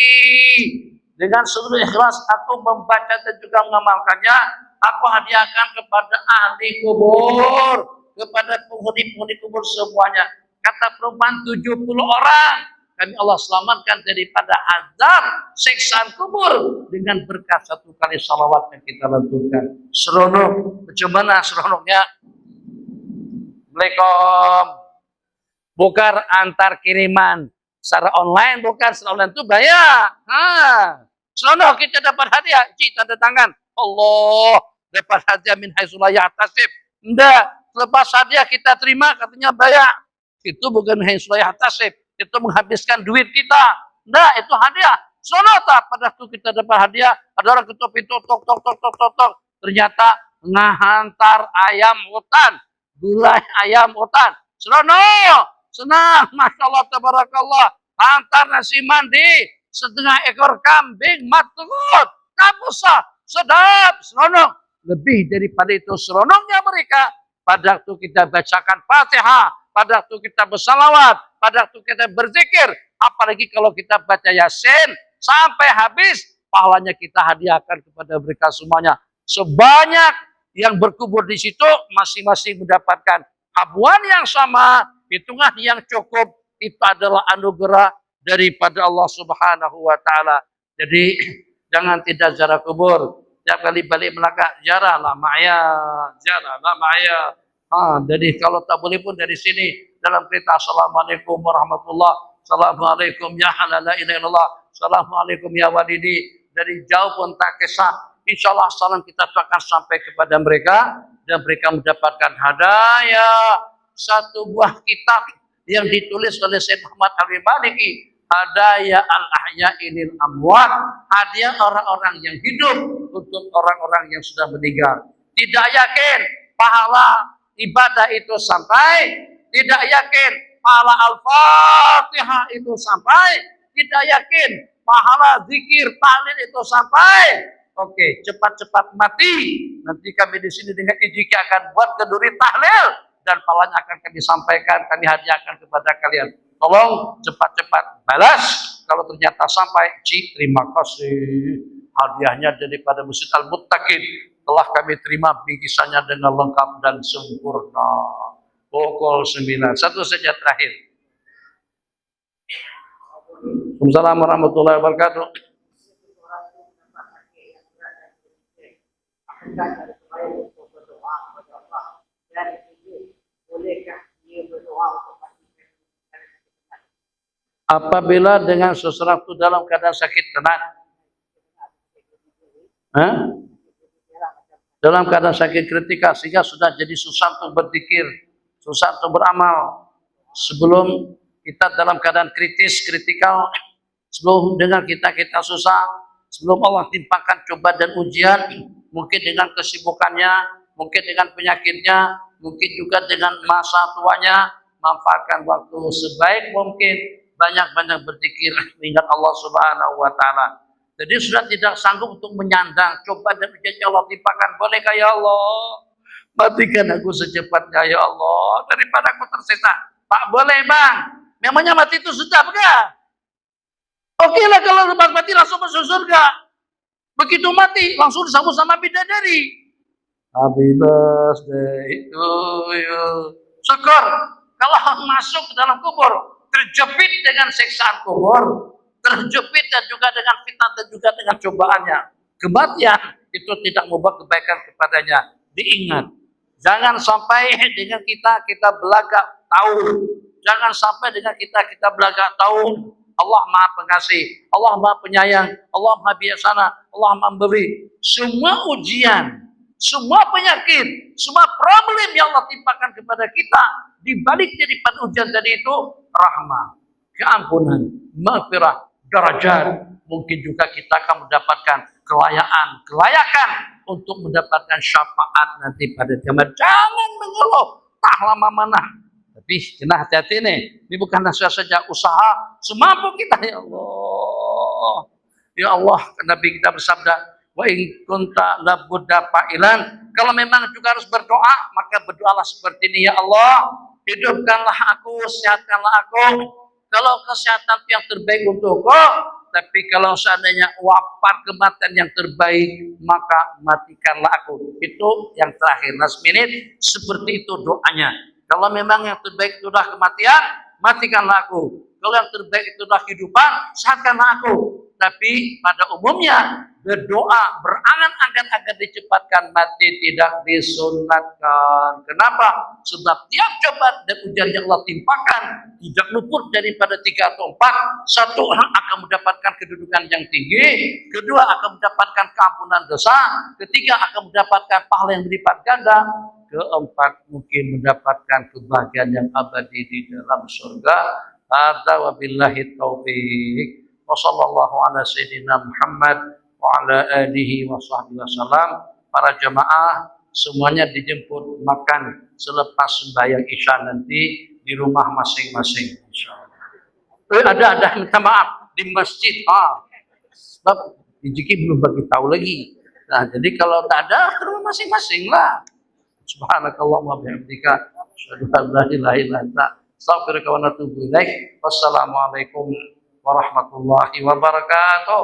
Dengan seluruh ikhlas aku membaca dan juga mengamalkannya, aku hadiahkan kepada ahli kubur, kepada penghuni-penghuni kubur semuanya. Kata perempuan 70 orang, kami Allah selamatkan daripada azab siksaan kubur dengan berkat satu kali salawat yang kita lakukan. Seronok, bagaimana seronoknya? Assalamualaikum. Bukan antar kiriman secara online, bukan secara online itu bayar. Seronok kita dapat hadiah, tanda tangan. Allah, dapat hadiah min haitsulah yahtasib. Enggak, lepas hadiah kita terima katanya bayar. Itu bukan haitsulah yahtasib. Itu menghabiskan duit kita. Nah, itu hadiah. Sonata pada waktu kita dapat hadiah, ada orang ketuk pintu, tok. Ternyata ngahantar ayam hutan, gulai ayam hutan. Seronok, senang, masya Allah, tabarakallah. Hantar nasi mandi, setengah ekor kambing, matut, kabusa, sedap, seronok. Lebih daripada itu seronoknya mereka pada waktu kita bacakan Fatihah, pada waktu kita bersalawat, pada waktu kita berzikir, apalagi kalau kita baca Yasin sampai habis, pahalanya kita hadiahkan kepada mereka semuanya. Sebanyak yang berkubur di situ masing-masing mendapatkan habuan yang sama, hitungan yang cukup. Itu adalah anugerah daripada Allah Subhanahu wa taala. Jadi jangan tidak ziarah kubur. Setiap kali balik Melaka, ziarahlah ma'ya. Jadi kalau tak boleh pun dari sini dalam kereta, Assalamualaikum warahmatullah, Assalamualaikum ya halala ilaha illallah, Assalamualaikum ya walidi. Dari jauh pun tak kisah, insya Allah salam kita akan sampai kepada mereka dan mereka mendapatkan hadiah satu buah kitab yang ditulis oleh Syekh Muhammad Al-Maliki, hadiah al-ahya'il amwat, hadiah orang-orang yang hidup untuk orang-orang yang sudah meninggal. Tidak yakin pahala ibadah itu sampai, tidak yakin pahala al-fatihah itu sampai, tidak yakin pahala zikir tahlil itu sampai. Oke, cepat-cepat mati. Nanti kami di sini dengan izin akan buat kenduri tahlil dan pahalanya akan kami sampaikan, kami hadiahkan kepada kalian. Tolong cepat-cepat balas. Kalau ternyata sampai, terima kasih. Hadiahnya daripada Masjid Al-Muttaqin telah kami terima bingkisannya dengan lengkap dan sempurna. Pukul 9. Satu saja terakhir. Assalamualaikum warahmatullahi wabarakatuh. Apabila dengan sesuatu dalam keadaan sakit tenang, dalam keadaan sakit kritikal sehingga sudah jadi susah untuk berzikir, susah untuk beramal. Sebelum kita dalam keadaan kritis, kritikal, sebelum dengan kita susah, sebelum Allah timpakan coba dan ujian, mungkin dengan kesibukannya, mungkin dengan penyakitnya, mungkin juga dengan masa tuanya, manfaatkan waktu sebaik mungkin, banyak-banyak berzikir, mengingat Allah Subhanahu wa Ta'ala. Jadi sudah tidak sanggup untuk menyandang coba dan ujian yang Allah timpakan. Bolehkah ya Allah? Matikan aku secepatnya ya Allah, daripada aku tersesat. Pak, boleh bang. Memangnya mati itu sedap enggak? Oke lah kalau lepas mati langsung masuk surga. Begitu mati langsung disambut sama bidadari. Happy birthday to you. Syukur kalau masuk ke dalam kubur terjepit dengan siksaan kubur, terjepit dan juga dengan fitnah dan juga dengan cobaannya. Kematian itu tidak membuat kebaikan kepadanya. Diingat, jangan sampai dengan kita belaga tahun. Jangan sampai dengan kita belaga tahun. Allah Maha Pengasih, Allah Maha Penyayang, Allah Maha Bijaksana, Allah Maha Memberi. Semua ujian, semua penyakit, semua problem yang Allah timpakan kepada kita, di balik daripada ujian tadi itu rahmah, keampunan, maghfirah, darajat. Mungkin juga kita akan mendapatkan kelayakan untuk mendapatkan syafaat nanti pada kiamat. Jangan mengeluh, tak lama mana. Tapi kena hati-hati nih, ini bukan nasihat saja, usaha semampu kita ya Allah. Ya Allah, Nabi kita bersabda, wa in kunta labudda fa'ilan. Kalau memang juga harus berdoa, maka berdoalah seperti ini, ya Allah, hidupkanlah aku, sehatkanlah aku. Kalau kesehatan yang terbaik untukku, tapi kalau seandainya wafat kematian yang terbaik, maka matikanlah aku. Itu yang terakhir, last minute, seperti itu doanya. Kalau memang yang terbaik itu adalah kematian, matikanlah aku. Kalau yang terbaik itu adalah kehidupan, sehatkanlah aku. Tapi pada umumnya berdoa, berangan-angan agar dicepatkan mati tidak disunatkan. Kenapa? Sebab tiap cobaan dan ujian yang Allah timpakan tidak luput daripada 3 atau 4. Satu, akan mendapatkan kedudukan yang tinggi. Kedua, akan mendapatkan keampunan dosa. Ketiga, akan mendapatkan pahala yang berlipat ganda. Keempat, mungkin mendapatkan kebahagiaan yang abadi di dalam surga. Hadza wabillahi taufiq. Wassallallahu ala sayyidina Muhammad wa ala alihi wa sahbihi wasallam. Para jamaah semuanya dijemput makan selepas sembahyang Isya nanti di rumah masing-masing, insyaallah. Ada minta maaf di masjid. Sebab Ijiki belum bagi tahu lagi. Nah, jadi kalau tak ada ke rumah masing-masing lah. Subhanakallahumma bihamdika asyhadu an la ilaha illa anta astaghfiruka wa atubu ilaik. Wassalamualaikum warahmatullahi wabarakatuh.